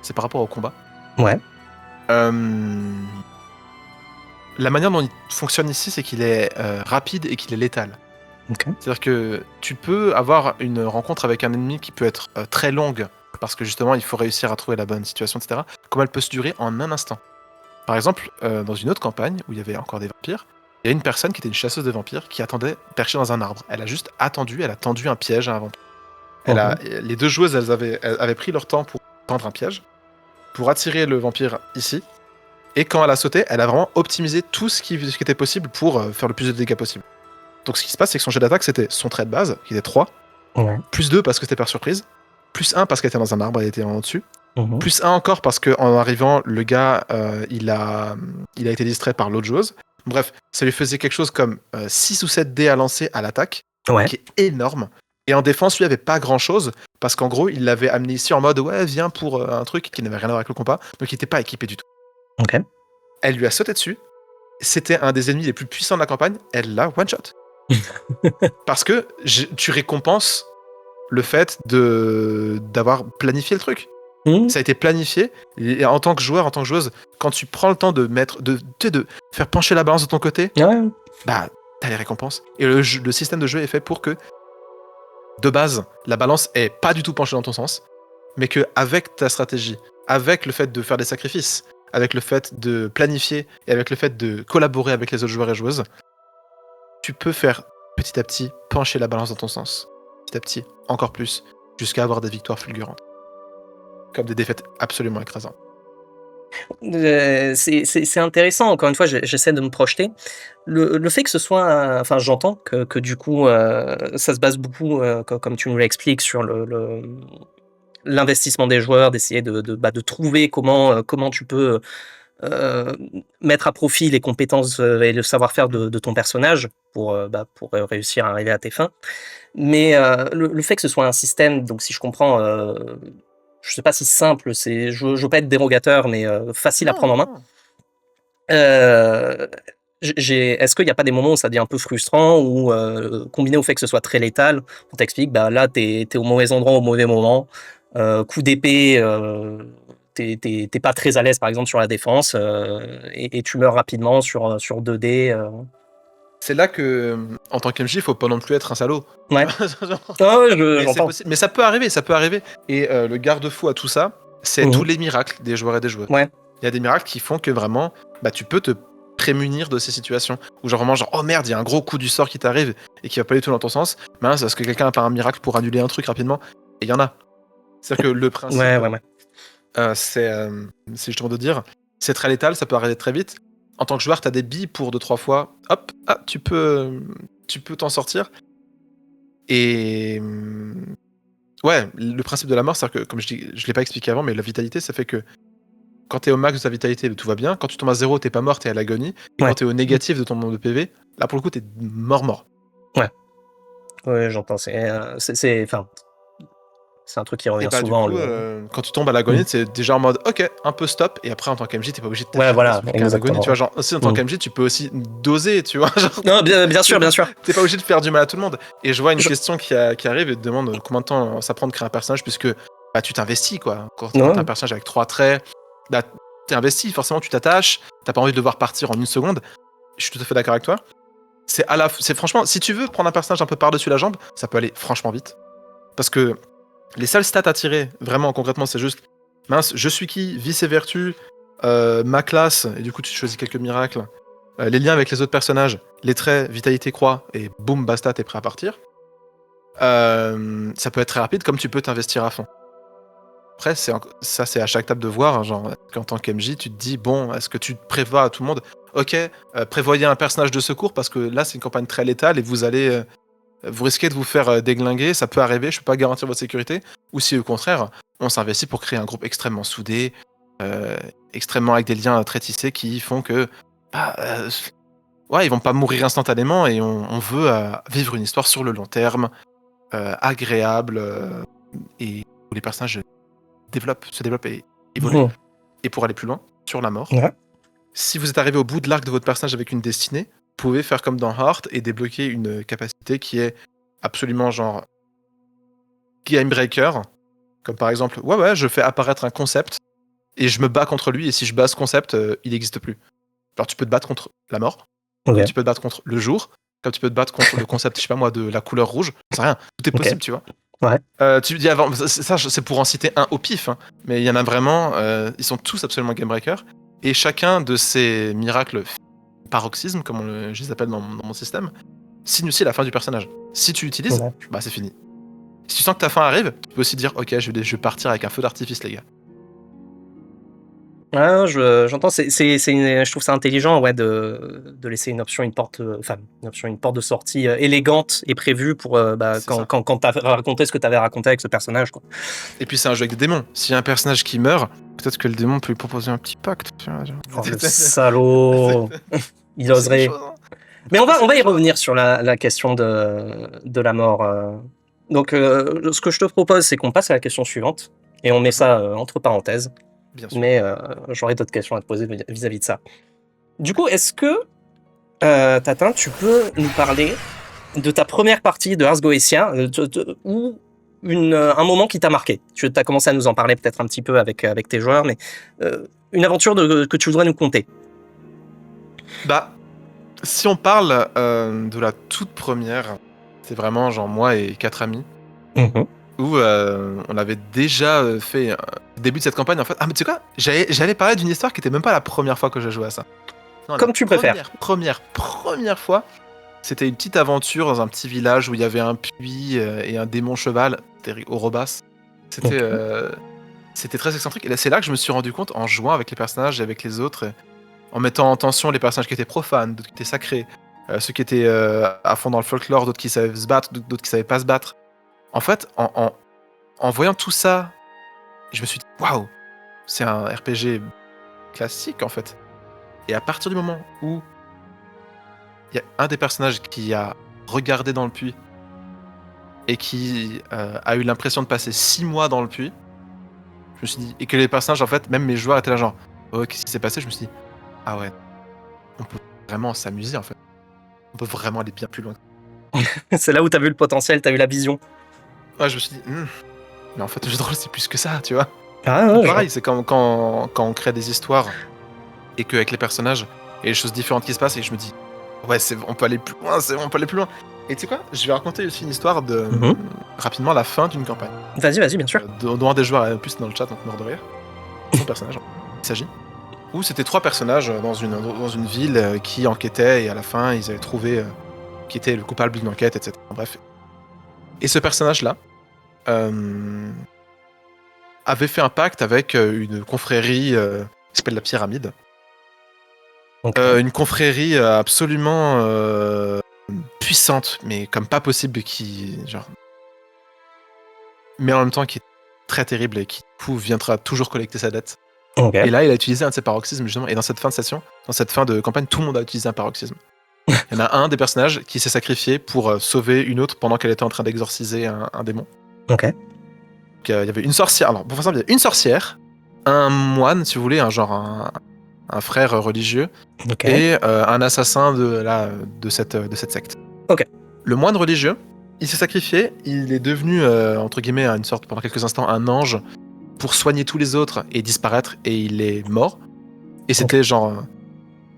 C'est par rapport au combat.
Ouais.
La manière dont il fonctionne ici, c'est qu'il est rapide et qu'il est létal.
Okay.
C'est-à-dire que tu peux avoir une rencontre avec un ennemi qui peut être très longue, parce que justement, il faut réussir à trouver la bonne situation, etc. Comme elle peut se durer en un instant. Par exemple, dans une autre campagne, où il y avait encore des vampires, il y a une personne qui était une chasseuse de vampires qui attendait perchée dans un arbre. Elle a juste attendu, elle a tendu un piège à un vampire. Les deux joueuses, elles avaient pris leur temps pour tendre un piège, pour attirer le vampire ici. Et quand elle a sauté, elle a vraiment optimisé tout ce qui était possible pour faire le plus de dégâts possible. Donc ce qui se passe, c'est que son jet d'attaque, c'était son trait de base, qui était 3, plus 2 parce que c'était par surprise, plus 1 parce qu'elle était dans un arbre, elle était en dessus, plus 1 encore parce qu'en arrivant, le gars, il a été distrait par l'autre joueuse. Bref, ça lui faisait quelque chose comme 6 ou 7 dés à lancer à l'attaque, qui est énorme. Et en défense, lui avait pas grand-chose, parce qu'en gros, il l'avait amené ici en mode « Ouais, viens pour un truc qui n'avait rien à voir avec le combat », donc il n'était pas équipé du tout.
Okay.
Elle lui a sauté dessus, c'était un des ennemis les plus puissants de la campagne, elle l'a one-shot. Parce que tu récompenses le fait d'avoir planifié le truc. Ça a été planifié, et en tant que joueur, en tant que joueuse, quand tu prends le temps de faire pencher la balance de ton côté, bah t'as les récompenses. Et le système de jeu est fait pour que, de base, la balance est pas du tout penchée dans ton sens, mais que avec ta stratégie, avec le fait de faire des sacrifices, avec le fait de planifier et avec le fait de collaborer avec les autres joueurs et joueuses, tu peux faire petit à petit pencher la balance dans ton sens. Petit à petit, encore plus, jusqu'à avoir des victoires fulgurantes. Comme des défaites absolument écrasantes.
C'est intéressant, encore une fois, j'essaie de me projeter. Le fait que ce soit... Enfin, j'entends que du coup, ça se base beaucoup, comme tu nous l'expliques, sur l'investissement des joueurs, d'essayer de trouver comment tu peux mettre à profit les compétences et le savoir-faire de ton personnage pour réussir à arriver à tes fins. Mais le fait que ce soit un système, donc si je comprends, je sais pas si simple, je veux pas être dérogateur, mais facile à prendre en main. Est-ce qu'il n'y a pas des moments où ça devient un peu frustrant, ou combiné au fait que ce soit très létal, on t'explique, bah là t'es au mauvais endroit au mauvais moment, coup d'épée, t'es pas très à l'aise par exemple sur la défense, et tu meurs rapidement sur 2 dés.
C'est là que, en tant qu'MJ, il faut pas non plus être un salaud.
Ouais. J'entends.
Mais ça peut arriver, Et le garde-fou à tout ça, c'est tous les miracles des joueurs et des joueurs.
Ouais.
Il y a des miracles qui font que vraiment, tu peux te prémunir de ces situations. Où genre vraiment, oh merde, il y a un gros coup du sort qui t'arrive et qui va pas du tout dans ton sens. Mais c'est parce que quelqu'un a pas un miracle pour annuler un truc rapidement. Et il y en a. C'est-à-dire que le principe, c'est justement de dire, c'est très létal, ça peut arriver très vite. En tant que joueur, t'as des billes pour 2-3 fois. Hop, tu peux t'en sortir. Et ouais, le principe de la mort, c'est-à-dire que, comme je dis, je l'ai pas expliqué avant, mais la vitalité, ça fait que quand t'es au max de ta vitalité, tout va bien. Quand tu tombes à 0, t'es pas mort, t'es à l'agonie. Et quand t'es au négatif de ton nombre de PV, là pour le coup, t'es mort.
Ouais, j'entends. Enfin, c'est un truc qui
Et
revient
bah du
souvent.
coup, quand tu tombes à l'agonie, c'est déjà en mode ok, un peu stop, et après en tant qu'MJ, t'es pas obligé de
Ouais,
t'acharner
voilà,
sur quelqu'un à l'agonie,
exactement.
tu vois, genre aussi en tant
Mm.
qu'MJ, tu peux aussi doser, tu vois, genre
Non, bien sûr, bien sûr.
t'es pas obligé de faire du mal à tout le monde. Et je vois une
Je-
question qui arrive et te demande combien de temps ça prend de créer un personnage, puisque bah, tu t'investis quoi. Quand t'as un
Ouais.
personnage avec 3 traits, bah, t'es investi, forcément tu t'attaches, t'as pas envie de le voir partir en une seconde. Je suis tout à fait d'accord avec toi. C'est franchement, si tu veux prendre un personnage un peu par-dessus la jambe, ça peut aller franchement vite. Parce que les seules stats à tirer, vraiment concrètement, c'est juste mince, je suis qui, vices et vertus, ma classe, et du coup tu choisis quelques miracles, les liens avec les autres personnages, les traits, vitalité croix, et boum, basta, t'es prêt à partir. Ça peut être très rapide, comme tu peux t'investir à fond. Après, ça c'est à chaque table de voir, hein, genre, en tant qu'MJ, tu te dis, bon, est-ce que tu prévois à tout le monde, ok, prévoyez un personnage de secours, parce que là c'est une campagne très létale, et vous risquez de vous faire déglinguer, ça peut arriver, je peux pas garantir votre sécurité. Ou si au contraire, on s'investit pour créer un groupe extrêmement soudé, extrêmement avec des liens très tissés qui font que, bah, ouais, ils vont pas mourir instantanément et on veut vivre une histoire sur le long terme, agréable, et où les personnages se développent et évoluent.
Mhm.
Et pour aller plus loin, sur la mort,
Ouais.
si vous êtes arrivé au bout de l'arc de votre personnage avec une destinée, vous pouvez faire comme dans Heart et débloquer une capacité qui est absolument genre game breaker. Comme par exemple, ouais, je fais apparaître un concept et je me bats contre lui, et si je bats ce concept, il n'existe plus. Alors tu peux te battre contre la mort,
Ok.
comme tu peux te battre contre le jour, comme tu peux te battre contre le concept, je sais pas moi, de la couleur rouge, c'est rien, tout est
Ok.
possible, tu vois.
Ouais.
Tu me dis avant, ça c'est pour en citer un au pif, hein, mais il y en a vraiment, ils sont tous absolument game breaker, et chacun de ces miracles paroxysmes, comme je les appelle dans mon système, signifie la fin du personnage. Si tu l'utilises,
Ouais.
bah c'est fini. Si tu sens que ta fin arrive, tu peux aussi dire ok, je vais partir avec un feu d'artifice, les gars.
Ah, j'entends. Je trouve ça intelligent, ouais, de laisser une option, enfin, une porte de sortie élégante et prévue pour
C'est ça.
quand t'as raconté ce que t'avais raconté avec ce personnage, quoi.
Et puis c'est un jeu avec des démons. S'il y a un personnage qui meurt, peut-être que le démon peut lui proposer un petit pacte. Tu vois, genre.
Oh, le salaud. Il
C'est des
oserait.
choses, hein.
Mais on
C'est
va
des
y
choses.
revenir sur la question de la mort. Donc, ce que je te propose, c'est qu'on passe à la question suivante et on met ça entre parenthèses.
Bien sûr.
Mais j'aurais d'autres questions à te poser vis-à-vis de ça. Du coup, est-ce que, Tatin, tu peux nous parler de ta première partie de Ars Goetia ou un moment qui t'a marqué? Tu as commencé à nous en parler peut-être un petit peu avec tes joueurs, mais une aventure que tu voudrais nous conter.
Bah, si on parle de la toute première, c'est vraiment genre moi et 4 amis, où on avait déjà fait le début de cette campagne en fait. Ah mais tu sais quoi, j'allais parler d'une histoire qui était même pas la première fois que j'ai joué à ça. Non,
Comme tu préfères.
première fois, c'était une petite aventure dans un petit village où il y avait un puits et un démon cheval, c'était Orobas. C'était c'était très excentrique. Et là, c'est là que je me suis rendu compte en jouant avec les personnages et avec les autres, en mettant en tension les personnages qui étaient profanes, d'autres qui étaient sacrés, ceux qui étaient à fond dans le folklore, d'autres qui savaient se battre, d'autres qui savaient pas se battre. En fait, en voyant tout ça, je me suis dit waouh, c'est un RPG classique en fait. Et à partir du moment où il y a un des personnages qui a regardé dans le puits et qui a eu l'impression de passer 6 mois dans le puits, je me suis dit, et que les personnages, en fait, même mes joueurs étaient là genre, oh, qu'est-ce qui s'est passé? Je me suis dit, ah ouais, on peut vraiment s'amuser en fait. On peut vraiment aller bien plus loin.
C'est là où tu as vu le potentiel, tu as eu la vision.
Ouais, je me suis dit, mais en fait, le jeu de rôle, c'est plus que ça, tu vois.
Ah,
Donc,
ouais,
pareil, c'est quand on crée des histoires et qu'avec les personnages, il y a des choses différentes qui se passent et je me dis, ouais, on peut aller plus loin, on peut aller plus loin. Et tu sais quoi? Je vais raconter aussi une histoire de rapidement la fin d'une campagne.
Vas-y, bien sûr.
Dont un des joueurs est plus dans le chat, donc mort de rire. Son personnage, il s'agit. Où c'était 3 personnages dans une ville qui enquêtaient et à la fin ils avaient trouvé qui était le coupable d'une enquête, etc. Bref. Et ce personnage-là avait fait un pacte avec une confrérie qui s'appelle la Pyramide.
Okay.
Une confrérie absolument puissante, mais comme pas possible, mais en même temps qui est très terrible et qui du coup viendra toujours collecter sa dette.
Okay.
Et là, il a utilisé un de ses paroxysmes justement. Et dans cette fin de session, dans cette fin de campagne, tout le monde a utilisé un paroxysme. Il y en a un des personnages qui s'est sacrifié pour sauver une autre pendant qu'elle était en train d'exorciser un démon.
Ok.
Donc, il y avait une sorcière. Alors, pour faire simple, il y a une sorcière, un moine, si vous voulez, un frère religieux,
Ok.
et un assassin de cette secte.
Ok.
Le moine religieux, il s'est sacrifié, il est devenu, entre guillemets, une sorte, pendant quelques instants, un ange pour soigner tous les autres et disparaître, et il est mort. Et c'était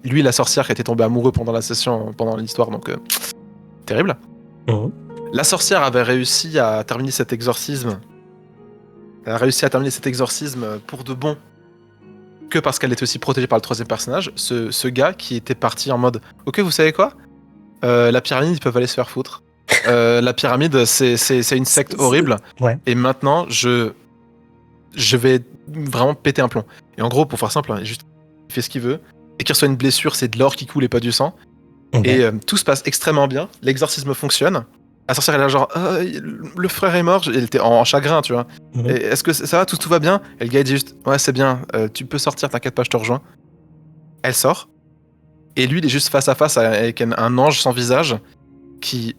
lui, la sorcière, qui était tombée amoureux pendant la session, pendant l'histoire, donc terrible.
Mhm.
La sorcière avait réussi à terminer cet exorcisme. Elle a réussi à terminer cet exorcisme pour de bon, que parce qu'elle était aussi protégée par le troisième personnage, ce gars qui était parti en mode « Ok, vous savez quoi ? La pyramide, ils peuvent aller se faire foutre. La pyramide, c'est une secte horrible.
Ouais.
Et maintenant, je vais vraiment péter un plomb. » Et en gros, pour faire simple, juste, il fait ce qu'il veut. Et qu'il reçoit une blessure, c'est de l'or qui coule et pas du sang.
Ok.
Et tout se passe extrêmement bien. L'exorcisme fonctionne. La sorcière, elle est là genre, le frère est mort. Elle était en chagrin, tu vois.
Mhm.
Et est-ce que ça va, tout va bien? Et le gars, il dit juste, ouais, c'est bien, tu peux sortir, t'inquiète pas, je te rejoins. Elle sort. Et lui, il est juste face à face avec un ange sans visage qui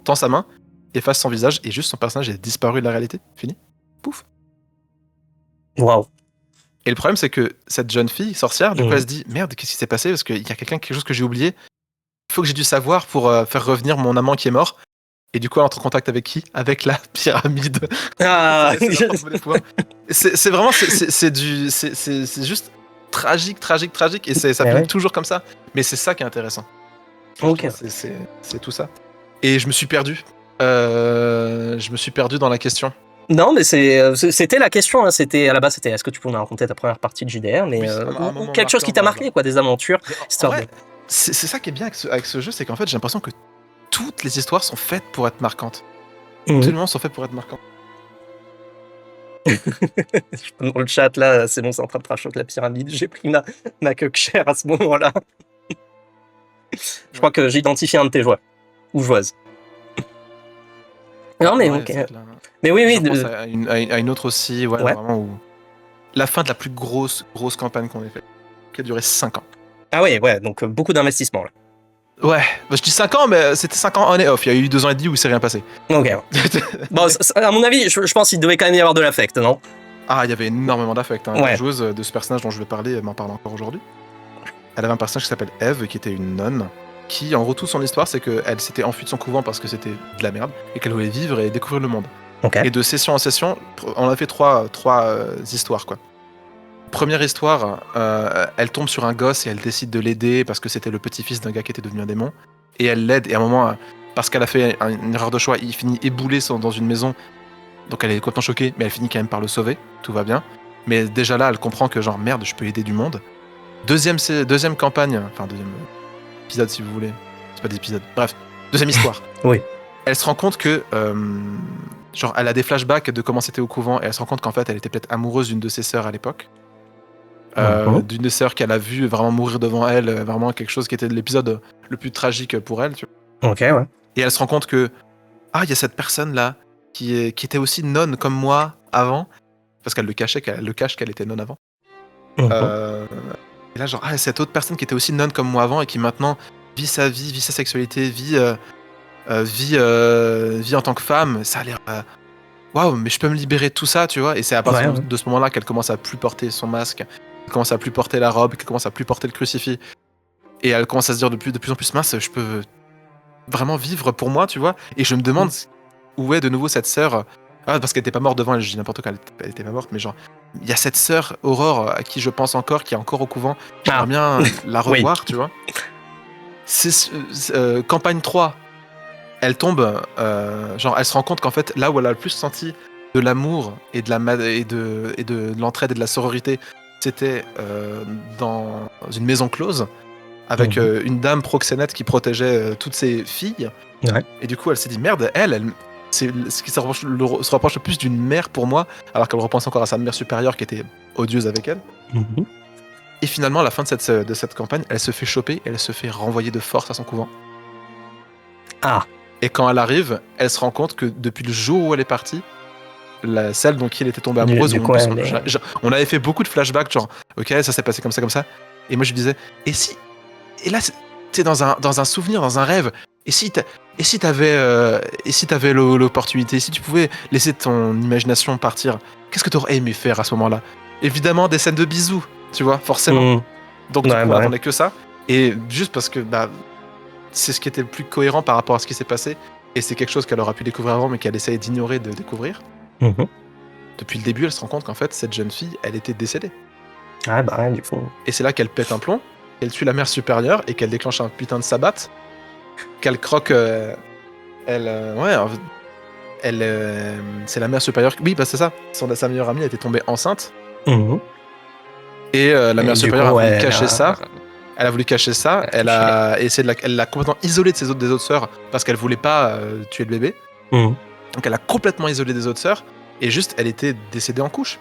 tend sa main, efface son visage, et juste son personnage est disparu de la réalité. Fini. Pouf.
Waouh.
Et le problème, c'est que cette jeune fille, sorcière, du coup,
Mhm.
elle se dit, merde, qu'est-ce qui s'est passé? Parce qu'il y a quelque chose que j'ai oublié. Il faut que j'ai dû savoir pour faire revenir mon amant qui est mort. Et du coup, elle entre en contact avec qui? Avec la pyramide.
Ah.
C'est vraiment, c'est juste tragique. Et ça
Eh
finit
ouais.
toujours comme ça. Mais c'est ça qui est intéressant.
Ok.
C'est tout ça. Et je me suis perdu. Je me suis perdu dans la question.
Non, mais c'était la question. Hein. À la base, c'était est-ce que tu pouvais nous raconter ta première partie de JDR, mais
Oui, un
ou
moment
quelque chose qui t'a marqué, quoi, des aventures,
En
histoire
vrai,
de.
c'est ça qui est bien avec ce jeu, c'est qu'en fait, j'ai l'impression que toutes les histoires sont faites pour être marquantes.
Mhm.
Absolument sont faites pour être marquantes.
Dans le chat, là, c'est bon, c'est en train de trash talk la pyramide. J'ai pris ma queue chère à ce moment-là. Je crois que j'identifie un de tes joueurs ou joueuses. Non, mais
Ouais,
ok.
c'est clair.
Mais oui,
Je pense
oui.
à une autre aussi, ouais,
Ouais.
vraiment, où la fin de la plus grosse campagne qu'on ait faite, qui a duré 5 ans.
Ah oui, ouais, donc beaucoup d'investissement là.
Ouais, bah, je dis 5 ans, mais c'était 5 ans on et off. Il y a eu 2 ans et demi où il s'est rien passé.
Ok. Bon, à mon avis, je pense qu'il devait quand même y avoir de l'affect, non?
Ah, il y avait énormément d'affect. Hein.
Ouais.
La joueuse de ce personnage dont je vais parler m'en parle encore aujourd'hui. Elle avait un personnage qui s'appelle Eve, qui était une nonne, qui, en gros, toute son histoire, c'est qu'elle s'était enfuie de son couvent parce que c'était de la merde, et qu'elle voulait vivre et découvrir le monde.
Ok.
Et de session en session, on a fait trois histoires, quoi. Première histoire, elle tombe sur un gosse et elle décide de l'aider parce que c'était le petit-fils d'un gars qui était devenu un démon. Et elle l'aide, et à un moment, parce qu'elle a fait une erreur de choix, il finit éboulé dans une maison. Donc elle est complètement choquée, mais elle finit quand même par le sauver, tout va bien. Mais déjà là, elle comprend que genre, merde, je peux aider du monde. Deuxième campagne, enfin deuxième épisode si vous voulez, c'est pas des épisodes, bref, deuxième histoire.
Oui.
Elle se rend compte que, genre, elle a des flashbacks de comment c'était au couvent, et elle se rend compte qu'en fait, elle était peut-être amoureuse d'une de ses sœurs à l'époque. D'une des sœurs qu'elle a vu vraiment mourir devant elle, vraiment quelque chose qui était l'épisode le plus tragique pour elle, tu vois.
Ok, ouais.
Et elle se rend compte que, il y a cette personne-là qui était aussi nonne comme moi avant, parce qu'elle le cache qu'elle était nonne avant. Et là, genre, cette autre personne qui était aussi nonne comme moi avant et qui maintenant vit sa vie, vit sa sexualité, vit en tant que femme, ça a l'air. Waouh, mais je peux me libérer de tout ça, tu vois. Et c'est à partir de ce moment-là qu'elle commence à plus porter son masque, qu'elle commence à plus porter la robe, qu'elle commence à plus porter le crucifix. Et elle commence à se dire de plus en plus mince, je peux vraiment vivre pour moi, tu vois. Et je me demande où est de nouveau cette sœur. Parce qu'elle était pas morte devant elle, je dis n'importe quoi, elle était pas morte, mais genre, il y a cette sœur Aurore à qui je pense encore, qui est encore au couvent. J'aimerais bien la revoir, tu vois. C'est campagne 3. Elle tombe, genre, elle se rend compte qu'en fait, là où elle a le plus senti de l'amour et de l'entraide et de la sororité, c'était dans une maison close, avec une dame proxénète qui protégeait toutes ses filles.
Ouais.
Et du coup, elle s'est dit, merde, c'est ce qui se rapproche le plus d'une mère pour moi, alors qu'elle repense encore à sa mère supérieure qui était odieuse avec elle. Et finalement, à la fin de cette campagne, elle se fait choper et elle se fait renvoyer de force à son couvent. Et quand elle arrive, elle se rend compte que depuis le jour où elle est partie, celle dont qui elle était tombée amoureuse, on avait fait beaucoup de flashbacks, genre, ok, ça s'est passé comme ça. Et moi, je lui disais, et là, t'es dans un souvenir, dans un rêve. Et si t'avais l'opportunité, si tu pouvais laisser ton imagination partir, qu'est-ce que t'aurais aimé faire à ce moment-là? Évidemment, des scènes de bisous, tu vois, forcément. Donc du coup, on attendait que ça. Et juste parce que c'est ce qui était le plus cohérent par rapport à ce qui s'est passé. Et c'est quelque chose qu'elle aura pu découvrir avant, mais qu'elle essayait d'ignorer de découvrir. Depuis le début, elle se rend compte qu'en fait, cette jeune fille, elle était décédée.
Ah bah du coup.
Et c'est là qu'elle pète un plomb, qu'elle tue la mère supérieure et qu'elle déclenche un putain de sabbat. Qu'elle croque... c'est la mère supérieure... Oui, bah c'est ça. Sa meilleure amie était tombée enceinte. Et la mère supérieure a voulu cacher ça. Elle a voulu cacher ça. Elle l'a complètement isolée des autres sœurs parce qu'elle voulait pas tuer le bébé. Donc elle a complètement isolé des autres sœurs. Et juste, elle était décédée en couche.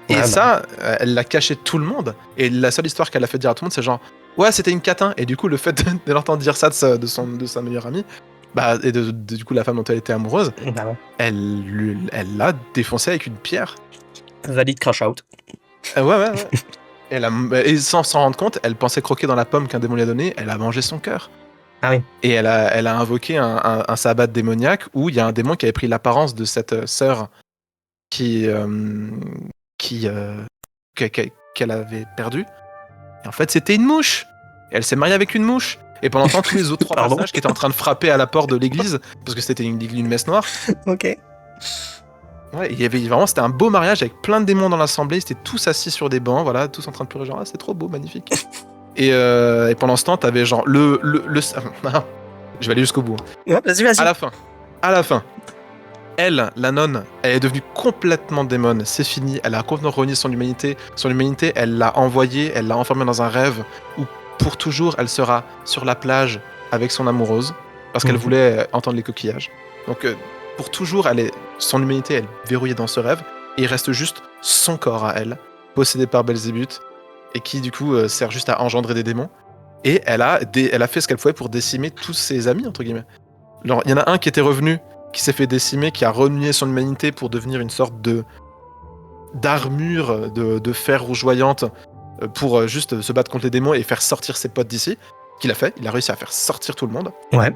Et elle l'a caché de tout le monde. Et la seule histoire qu'elle a fait dire à tout le monde, c'est genre, ouais, c'était une catin. Et du coup, le fait de l'entendre dire ça de sa meilleure amie, et du coup, la femme dont elle était amoureuse, elle l'a défoncé avec une pierre.
Valide crash out.
Ouais. Et sans s'en rendre compte, elle pensait croquer dans la pomme qu'un démon lui a donnée, elle a mangé son cœur.
Ah oui.
Et elle a invoqué un sabbat démoniaque où il y a un démon qui avait pris l'apparence de cette sœur qu'elle avait perdue. Et en fait, c'était une mouche. Et elle s'est mariée avec une mouche. Et pendant ce temps, tous les autres 3 personnages qui étaient en train de frapper à la porte de l'église, parce que c'était une messe noire.
Ok.
Ouais, il y avait vraiment, c'était un beau mariage avec plein de démons dans l'assemblée. Ils étaient tous assis sur des bancs, voilà, tous en train de pleurer, genre, c'est trop beau, magnifique. Et pendant ce temps, t'avais genre je vais aller jusqu'au bout.
Ouais, vas-y.
À la fin. Elle, la nonne, elle est devenue complètement démone. C'est fini. Elle a complètement renié son humanité. Son humanité, elle l'a envoyée, elle l'a enfermée dans un rêve où pour toujours, elle sera sur la plage avec son amoureuse parce qu'elle voulait entendre les coquillages. Donc, pour toujours, son humanité, elle est verrouillée dans ce rêve et il reste juste son corps à elle, possédé par Belzébuth et qui, du coup, sert juste à engendrer des démons. Et elle a fait ce qu'elle pouvait pour décimer tous ses amis, entre guillemets. Alors, il y en a un qui était revenu, qui s'est fait décimer, qui a renié son humanité pour devenir une sorte d'armure de fer rougeoyante pour juste se battre contre les démons et faire sortir ses potes d'ici. Qu'il a fait, il a réussi à faire sortir tout le monde.
Ouais.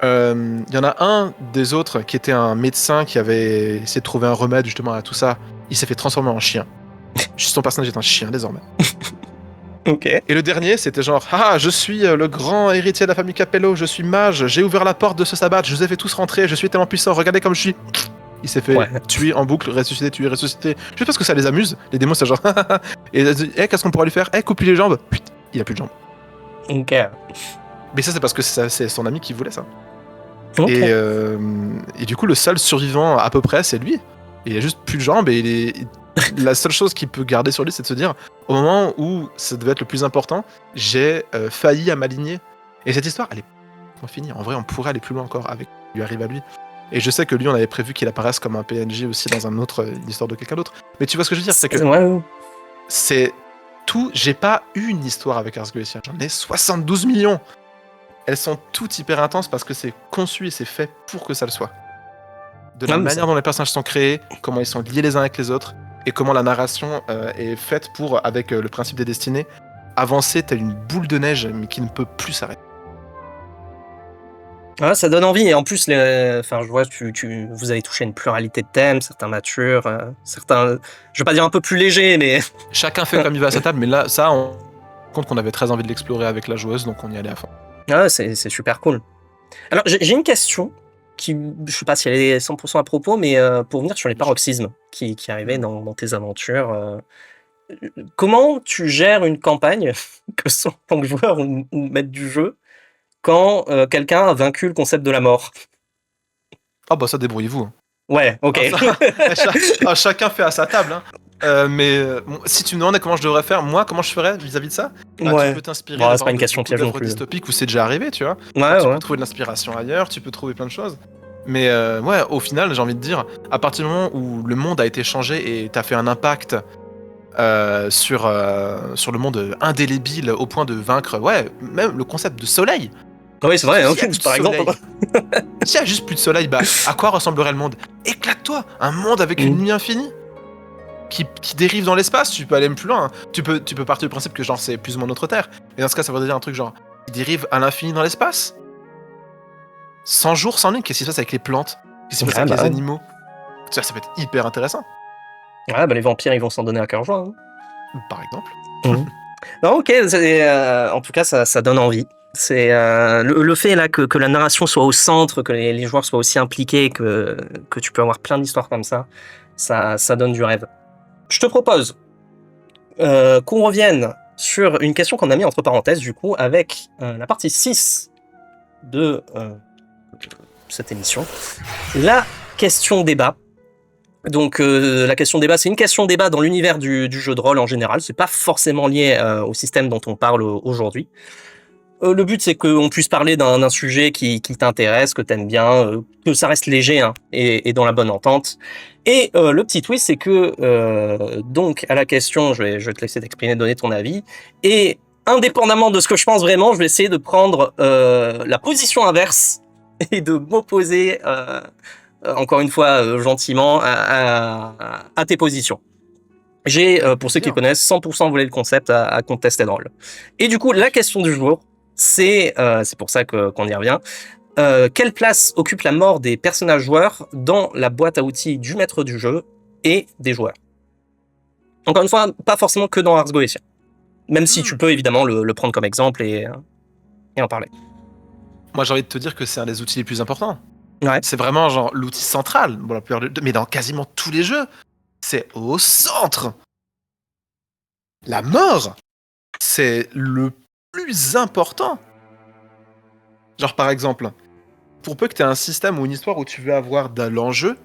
Il y en a un des autres qui était un médecin qui avait essayé de trouver un remède justement à tout ça. Il s'est fait transformer en chien. Juste son personnage est un chien désormais.
Ok.
Et le dernier, c'était genre, je suis le grand héritier de la famille Capello, je suis mage, j'ai ouvert la porte de ce sabbat, je vous ai fait tous rentrer, je suis tellement puissant, regardez comme je suis. Il s'est fait tuer en boucle, ressusciter, tuer, ressusciter. Juste parce que ça les amuse, les démons, c'est genre, et qu'est-ce qu'on pourra lui faire? Coupe-lui les jambes. Putain, il a plus de jambes.
Ok.
Mais ça, c'est parce que c'est son ami qui voulait ça.
Okay.
Et du coup, le seul survivant à peu près, c'est lui. Il a juste plus de jambes et la seule chose qu'il peut garder sur lui, c'est de se dire, au moment où ça devait être le plus important, j'ai failli à m'aligner. Et cette histoire, elle est pas finie. En vrai, on pourrait aller plus loin encore avec ce qui lui arrive à lui. Et je sais que lui, on avait prévu qu'il apparaisse comme un PNJ aussi dans une histoire de quelqu'un d'autre. Mais tu vois ce que je veux dire, c'est que c'est tout. J'ai pas eu une histoire avec Ars Goetia. J'en ai 72 millions. Elles sont toutes hyper intenses parce que c'est conçu et c'est fait pour que ça le soit. De la manière dont les personnages sont créés, comment ils sont liés les uns avec les autres, et comment la narration est faite pour, avec le principe des destinées, avancer telle une boule de neige mais qui ne peut plus s'arrêter.
Ah, ça donne envie, et en plus, je vois, vous avez touché une pluralité de thèmes, certains matures, certains, je vais pas dire un peu plus légers, mais...
Chacun fait comme il va à sa table, mais là, ça, on compte qu'on avait très envie de l'explorer avec la joueuse, donc on y allait à fond.
Ah, c'est super cool. Alors, j'ai une question, qui, je sais pas si elle est 100% à propos, mais pour venir sur les paroxysmes qui arrivaient dans tes aventures, comment tu gères une campagne, que ce soit en tant que joueur ou maître du jeu, quand quelqu'un a vaincu le concept de la mort?
Ah bah ça, débrouillez-vous.
Ouais, ok.
Chacun fait à sa table. Mais si tu me demandais comment je devrais faire, moi, comment je ferais vis-à-vis de ça, tu peux t'inspirer.
C'est pas une question piège non plus.
Dystopique où c'est déjà arrivé, tu vois. Tu peux trouver de l'inspiration ailleurs, tu peux trouver plein de choses. Mais au final, j'ai envie de dire, à partir du moment où le monde a été changé et t'as fait un impact sur le monde indélébile au point de vaincre, même le concept de soleil.
Oui, c'est vrai, par exemple.
S'il y a juste plus de soleil, à quoi ressemblerait le monde? Éclate-toi! Un monde avec une nuit infinie qui dérive dans l'espace, tu peux aller même plus loin. Tu peux partir du principe que genre c'est plus ou moins notre Terre. Et dans ce cas, ça veut dire un truc genre qui dérive à l'infini dans l'espace. 100 jours, 100 nuits, qu'est-ce qui se passe avec les plantes? Qu'est-ce qui se passe avec les animaux? Ça peut être hyper intéressant.
Ouais, bah les vampires, ils vont s'en donner à cœur joie.
Par exemple.
Non, ok, en tout cas, ça donne envie. C'est le fait là que la narration soit au centre, que les joueurs soient aussi impliqués, que tu peux avoir plein d'histoires comme ça donne du rêve. Je te propose qu'on revienne sur une question qu'on a mis entre parenthèses, du coup, avec la partie 6 de cette émission. La question débat. Donc la question débat, c'est une question débat dans l'univers du jeu de rôle en général. C'est pas forcément lié au système dont on parle aujourd'hui. Le but, c'est qu'on puisse parler d'un sujet qui t'intéresse, que t'aimes bien, que ça reste léger hein, et dans la bonne entente. Et le petit twist, c'est que donc à la question, je vais te laisser t'exprimer, donner ton avis. Et indépendamment de ce que je pense vraiment, je vais essayer de prendre la position inverse et de m'opposer, encore une fois, gentiment, à tes positions. J'ai, pour ceux qui connaissent, 100% volé le concept à Contested Roll. Et du coup, la question du jour, c'est pour ça qu'on y revient. Quelle place occupe la mort des personnages joueurs dans la boîte à outils du maître du jeu et des joueurs? Encore une fois, pas forcément que dans Ars Goetia. Même si tu peux évidemment le prendre comme exemple et en parler.
Moi, j'ai envie de te dire que c'est un des outils les plus importants.
Ouais.
C'est vraiment genre l'outil central, bon, mais dans quasiment tous les jeux, c'est au centre. La mort, c'est le plus important. Genre par exemple, pour peu que tu aies un système ou une histoire où tu veux avoir de l'enjeu,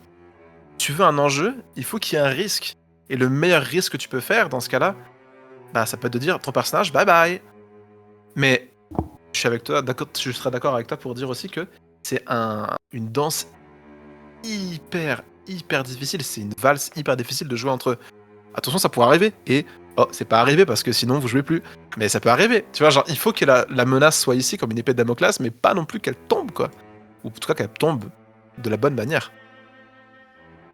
tu veux un enjeu, il faut qu'il y ait un risque. Et le meilleur risque que tu peux faire dans ce cas-là, bah ça peut être de dire ton personnage bye bye. Mais je suis avec toi, je serais d'accord avec toi pour dire aussi que c'est une danse hyper difficile, c'est une valse hyper difficile de jouer entre eux. Attention, ça pourrait arriver. Et oh, c'est pas arrivé parce que sinon vous jouez plus. Mais ça peut arriver. Tu vois, genre, il faut que la menace soit ici comme une épée de Damoclès, mais pas non plus qu'elle tombe, quoi. Ou en tout cas qu'elle tombe de la bonne manière.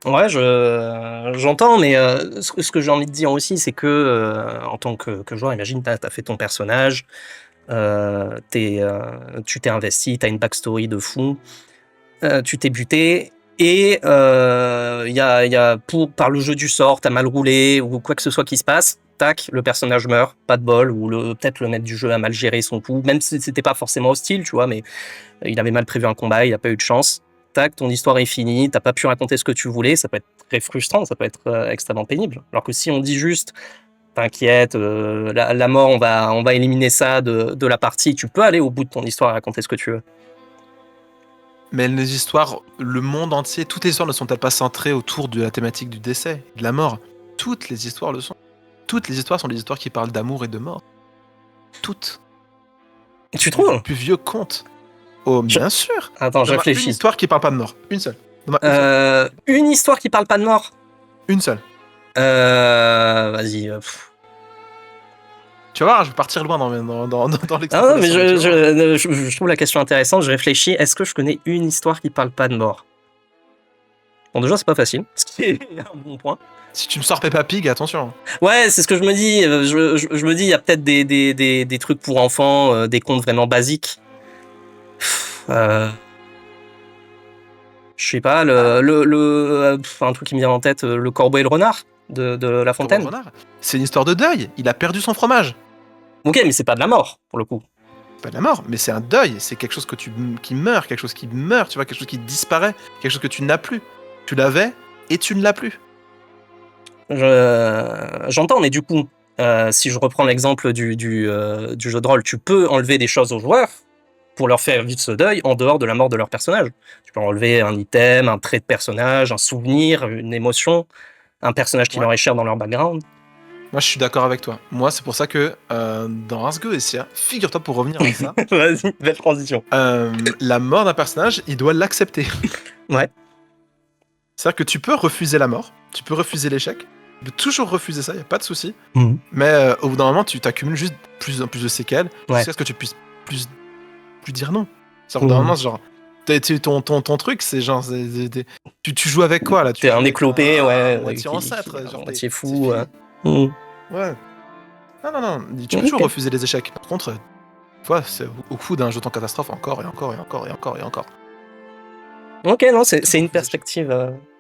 Ouais, j'entends, mais ce que j'ai envie de dire aussi, c'est que en tant que joueur, imagine, t'as fait ton personnage, tu t'es investi, t'as une backstory de fou, tu t'es buté, et par le jeu du sort, t'as mal roulé, ou quoi que ce soit qui se passe, tac, le personnage meurt, pas de bol, ou peut-être le maître du jeu a mal géré son coup, même si c'était pas forcément hostile, tu vois, mais il avait mal prévu un combat, il a pas eu de chance. Tac, ton histoire est finie, t'as pas pu raconter ce que tu voulais, ça peut être très frustrant, ça peut être extrêmement pénible. Alors que si on dit juste, t'inquiète, la mort, on va éliminer ça de la partie, tu peux aller au bout de ton histoire et raconter ce que tu veux.
Mais les histoires, le monde entier, toutes les histoires ne sont-elles pas centrées autour de la thématique du décès, de la mort? Toutes les histoires le sont. Toutes les histoires sont des histoires qui parlent d'amour et de mort. Toutes.
Tu trouves?
Le plus vieux conte. Oh, bien sûr.
Attends, je réfléchis.
Une histoire qui parle pas de mort. Une seule.
Une histoire qui parle pas de mort?
Une seule.
Vas-y.
Tu vas voir, je vais partir loin dans l'explication.
Ah non, mais je trouve la question intéressante. Je réfléchis. Est-ce que je connais une histoire qui parle pas de mort? Bon, déjà, c'est pas facile. Ce qui est un bon point.
Si tu me sors Peppa Pig, attention.
Ouais, c'est ce que je me dis. Je me dis, il y a peut-être des trucs pour enfants, des contes vraiment basiques. Je sais pas, un truc qui me vient en tête, le corbeau et le renard de La Fontaine.
C'est une histoire de deuil. Il a perdu son fromage.
Ok, mais c'est pas de la mort, pour le coup.
Pas de la mort, mais c'est un deuil. C'est quelque chose qui meurt, quelque chose qui meurt, tu vois, quelque chose qui disparaît, quelque chose que tu n'as plus. Tu l'avais et tu ne l'as plus.
J'entends, mais du coup, si je reprends l'exemple du jeu de rôle, tu peux enlever des choses aux joueurs pour leur faire vivre ce deuil en dehors de la mort de leur personnage. Tu peux enlever un item, un trait de personnage, un souvenir, une émotion, un personnage qui leur est cher dans leur background.
Moi, je suis d'accord avec toi. Moi, c'est pour ça que dans Ars Goetia, figure-toi pour revenir à ça.
Vas-y, belle transition.
La mort d'un personnage, il doit l'accepter.
Ouais.
C'est-à-dire que tu peux refuser la mort, tu peux refuser l'échec, tu peux toujours refuser ça, il n'y a pas de souci.
Mmh.
Mais au bout d'un moment, tu t'accumules juste plus en plus de séquelles, jusqu'à ce que tu puisses plus dire non. C'est-à-dire au bout d'un moment, genre, ton truc, c'est genre, tu joues avec quoi là?
T'es un éclopé, ouais.
Moitié ancêtre, genre,
moitié fou.
Ouais. Non, tu peux toujours refuser les échecs. Par contre, fois, c'est au coup d'un jeton catastrophe, encore et encore et encore et encore et encore.
Ok, non, c'est une perspective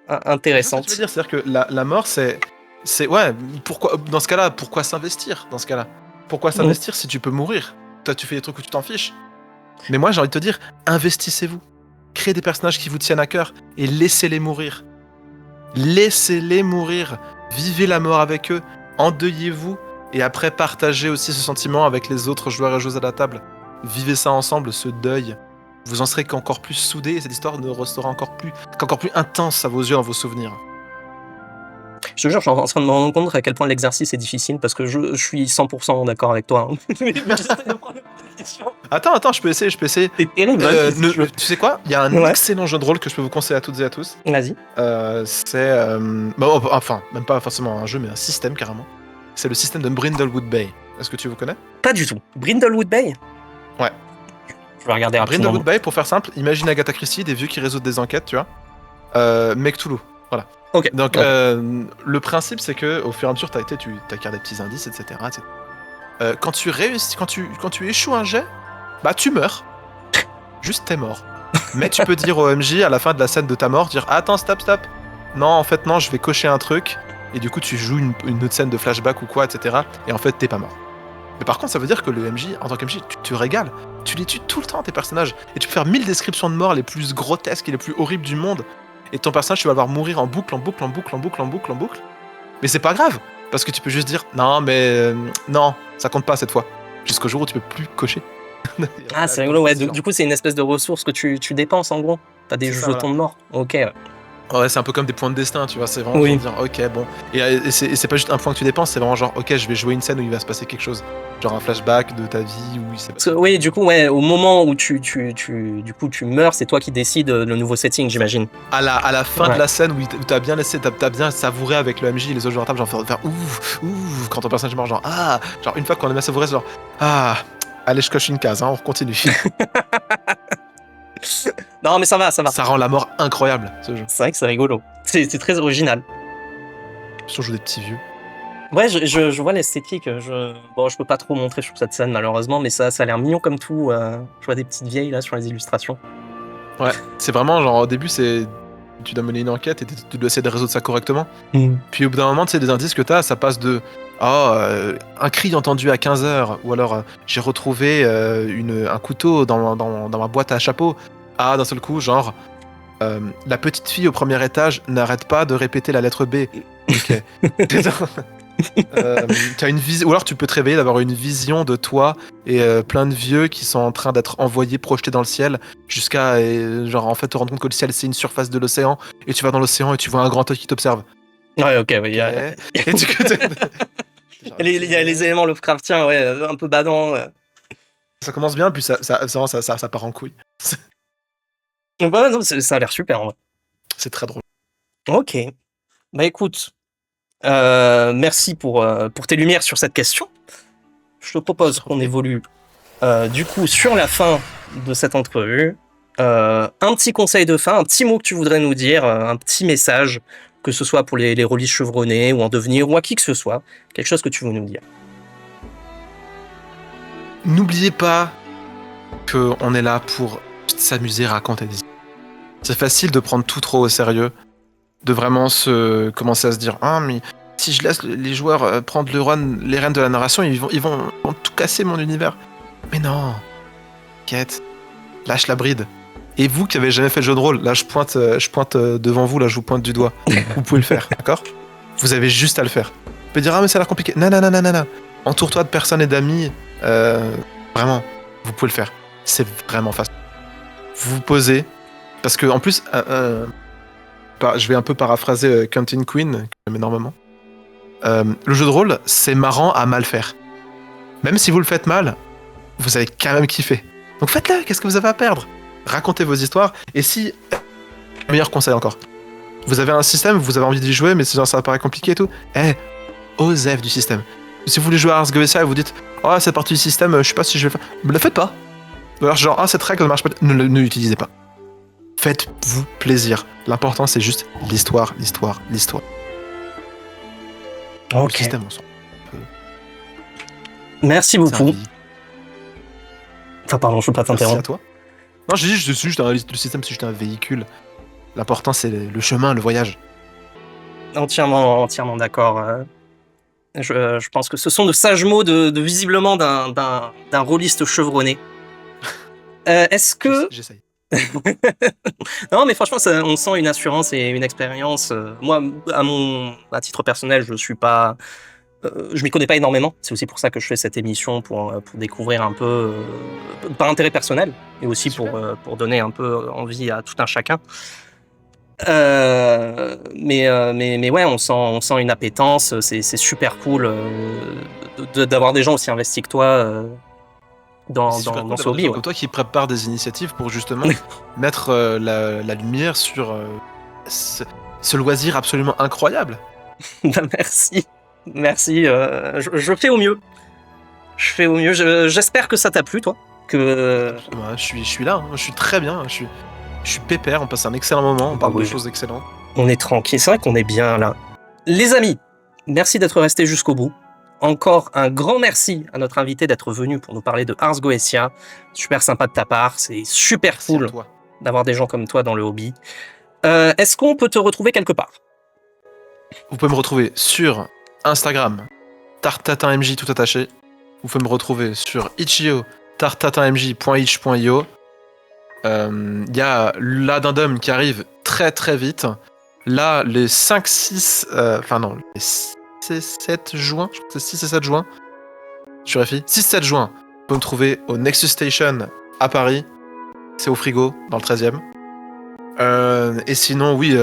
intéressante.
Ce que tu veux dire, c'est-à-dire que la mort, c'est ouais, pourquoi, dans ce cas-là, pourquoi s'investir dans ce cas-là? Pourquoi s'investir si tu peux mourir? Toi, tu fais des trucs où tu t'en fiches. Mais moi, j'ai envie de te dire, investissez-vous. Créez des personnages qui vous tiennent à cœur et laissez-les mourir. Laissez-les mourir. Vivez la mort avec eux. Endeuillez-vous. Et après, partagez aussi ce sentiment avec les autres joueurs et joueuses à la table. Vivez ça ensemble, ce deuil. Vous en serez qu'encore plus soudés et cette histoire ne restera encore plus intense à vos yeux, dans vos souvenirs.
Je te jure, je suis en train de me rendre compte à quel point l'exercice est difficile parce que je suis 100% d'accord avec toi.
Attends, je peux essayer.
C'est terrible.
Tu sais quoi? Il y a un excellent jeu de rôle que je peux vous conseiller à toutes et à tous.
Vas-y.
C'est... enfin, même pas forcément un jeu, mais un système carrément. C'est le système de Brindlewood Bay. Est-ce que tu vous connais?
Pas du tout. Brindlewood Bay?
Ouais.
Je vais regarder rapidement.
Brindlewood Bay, pour faire simple, imagine Agatha Christie, des vieux qui résolvent des enquêtes, tu vois. Mais Cthulhu, voilà.
Ok.
Donc, le principe, c'est que au fur et à mesure, t'acquiers des petits indices, etc. Quand tu réussis, quand tu échoues un jet, bah tu meurs. Juste t'es mort. Mais tu peux dire au MJ à la fin de la scène de ta mort, dire attends, stop. Non, en fait non, je vais cocher un truc. Et du coup, tu joues une autre scène de flashback ou quoi, etc. Et en fait, t'es pas mort. Mais par contre, ça veut dire que le MJ, en tant que MJ, tu régales. Tu les tues tout le temps, tes personnages. Et tu peux faire 1000 descriptions de morts les plus grotesques et les plus horribles du monde. Et ton personnage, tu vas le voir mourir en boucle. Mais c'est pas grave. Parce que tu peux juste dire non, mais non, ça compte pas cette fois. Jusqu'au jour où tu peux plus cocher.
Ah, c'est rigolo, ouais. Du coup, c'est une espèce de ressource que tu dépenses en gros. T'as des jetons de mort. Ok.
Ouais, c'est un peu comme des points de destin, tu vois. C'est vraiment genre dire, ok, bon. Et c'est pas juste un point que tu dépenses, c'est vraiment genre, ok, je vais jouer une scène où il va se passer quelque chose. Genre un flashback de ta vie où il s'est passé.
Oui, du coup, ouais, au moment où tu meurs, c'est toi qui décides le nouveau setting, j'imagine.
À la fin de la scène où t'as bien savouré avec le MJ et les autres joueurs à table, genre faire ouf, quand ton personnage est mort, genre genre une fois qu'on a bien savouré, c'est genre allez, je coche une case, on continue.
Non, mais ça va.
Ça rend la mort incroyable, ce jeu.
C'est vrai que c'est rigolo. C'est très original.
On joue des petits vieux.
Ouais, je vois l'esthétique. Je peux pas trop montrer sur cette scène, malheureusement, mais ça a l'air mignon comme tout. Je vois des petites vieilles, là, sur les illustrations.
Ouais, c'est vraiment, genre, au début, tu dois mener une enquête et tu dois essayer de résoudre ça correctement. Puis au bout d'un moment, tu sais, des indices que t'as, ça passe de un cri entendu à 15h, ou alors j'ai retrouvé un couteau dans ma boîte à chapeau. D'un seul coup, genre, la petite fille au premier étage n'arrête pas de répéter la lettre B. Ok. T'as une vision, ou alors tu peux te réveiller d'avoir une vision de toi et plein de vieux qui sont en train d'être envoyés, projetés dans le ciel, jusqu'à genre en fait te rendre compte que le ciel c'est une surface de l'océan, et tu vas dans l'océan et tu vois un grand œil qui t'observe.
Ouais, ok, oui.
Et du coup,
il y a les éléments Lovecraftiens, ouais, un peu badants.
Ça commence bien, puis ça part en couille.
Bah, non, ça a l'air super, en vrai.
C'est très drôle.
Ok. Bah écoute, merci pour tes lumières sur cette question. Je te propose qu'on évolue du coup sur la fin de cette entrevue. Un petit conseil de fin, un petit mot que tu voudrais nous dire, un petit message, que ce soit pour les rôlistes chevronnés ou en devenir ou à qui que ce soit, quelque chose que tu veux nous dire.
N'oubliez pas qu'on est là pour s'amuser, raconter des histoires. C'est facile de prendre tout trop au sérieux, de vraiment commencer à se dire mais si je laisse les joueurs prendre les rênes de la narration, ils vont tout casser mon univers. Mais non, quête, lâche la bride. Et vous qui avez jamais fait de jeu de rôle, là je pointe devant vous, là je vous pointe du doigt. Vous pouvez le faire, d'accord? Vous avez juste à le faire. Vous pouvez dire mais ça a l'air compliqué. Non. Entoure-toi de personnes et d'amis. Vraiment, vous pouvez le faire. C'est vraiment facile. Vous vous posez, parce que en plus, je vais un peu paraphraser Quentin Quinn, que j'aime énormément. Le jeu de rôle, c'est marrant à mal faire. Même si vous le faites mal, vous allez quand même kiffer. Donc faites-le, qu'est-ce que vous avez à perdre? Racontez vos histoires, et si... Meilleur conseil encore. Vous avez un système, vous avez envie d'y jouer, mais ça paraît compliqué et tout. Osef du système. Si vous voulez jouer à Ars Goetia et vous dites cette partie du système, je sais pas si je vais le faire. Ne le faites pas. Ou alors genre cette règle ne marche pas. Ne l'utilisez pas. Faites-vous plaisir. L'important c'est juste l'histoire.
Ok.
Le système, on s'en...
Merci beaucoup. Enfin, pardon, je peux pas
Merci à
t'interrompre.
toi. Non, j'ai dit, le système, c'est juste un véhicule. L'important, c'est le chemin, le voyage.
Entièrement d'accord. Je pense que ce sont de sages mots visiblement d'un rôliste chevronné. Est-ce que...
J'essaye.
Non, mais franchement, on sent une assurance et une expérience. Moi, à titre personnel, je m'y connais pas énormément. C'est aussi pour ça que je fais cette émission, pour découvrir un peu, par intérêt personnel, et aussi pour donner un peu envie à tout un chacun. Mais ouais, on sent une appétence. C'est super cool d'avoir des gens aussi investis que toi dans
C'est super cool
ce
d'avoir des
hobby.
gens
Ouais.
comme toi qui préparent des initiatives pour justement mettre la lumière sur ce loisir absolument incroyable.
Merci. Je fais au mieux. Je fais au mieux. J'espère que ça t'a plu, toi. Que
Ouais, je suis là, hein, je suis très bien, je suis pépère, on passe un excellent moment, on parle de
oui.
choses excellentes.
On est tranquille. C'est vrai qu'on est bien là. Les amis, merci d'être restés jusqu'au bout. Encore un grand merci à notre invité d'être venu pour nous parler de Ars Goetia. Super sympa de ta part. C'est super
Merci à
cool
toi.
d'avoir des gens comme toi dans le hobby. Est-ce qu'on peut te retrouver quelque part?
Vous pouvez me retrouver sur Instagram, tartatinmj tout attaché. Vous pouvez me retrouver sur Itch.io, tartatinmj.itch.io. Il y a l'addendum qui arrive très très vite. Là, les 5, 6, les 6 et 7 juin, je crois que c'est 6 et 7 juin. Je vérifie. 6-7 juin, vous pouvez me trouver au Nexus Station à Paris. C'est au frigo, dans le 13e. Et sinon, oui,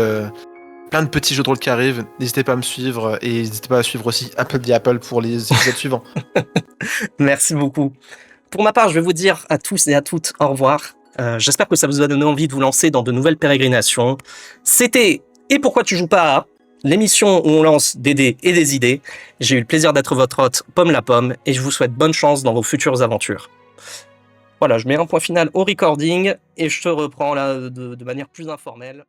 plein de petits jeux de rôle qui arrivent. N'hésitez pas à me suivre et n'hésitez pas à suivre aussi Apple the Apple pour les épisodes suivants.
Merci beaucoup. Pour ma part, je vais vous dire à tous et à toutes au revoir. J'espère que ça vous a donné envie de vous lancer dans de nouvelles pérégrinations. C'était Et pourquoi tu joues pas à l'émission où on lance des dés et des idées. J'ai eu le plaisir d'être votre hôte, Pomme la Pomme, et je vous souhaite bonne chance dans vos futures aventures. Voilà, je mets un point final au recording et je te reprends là de manière plus informelle.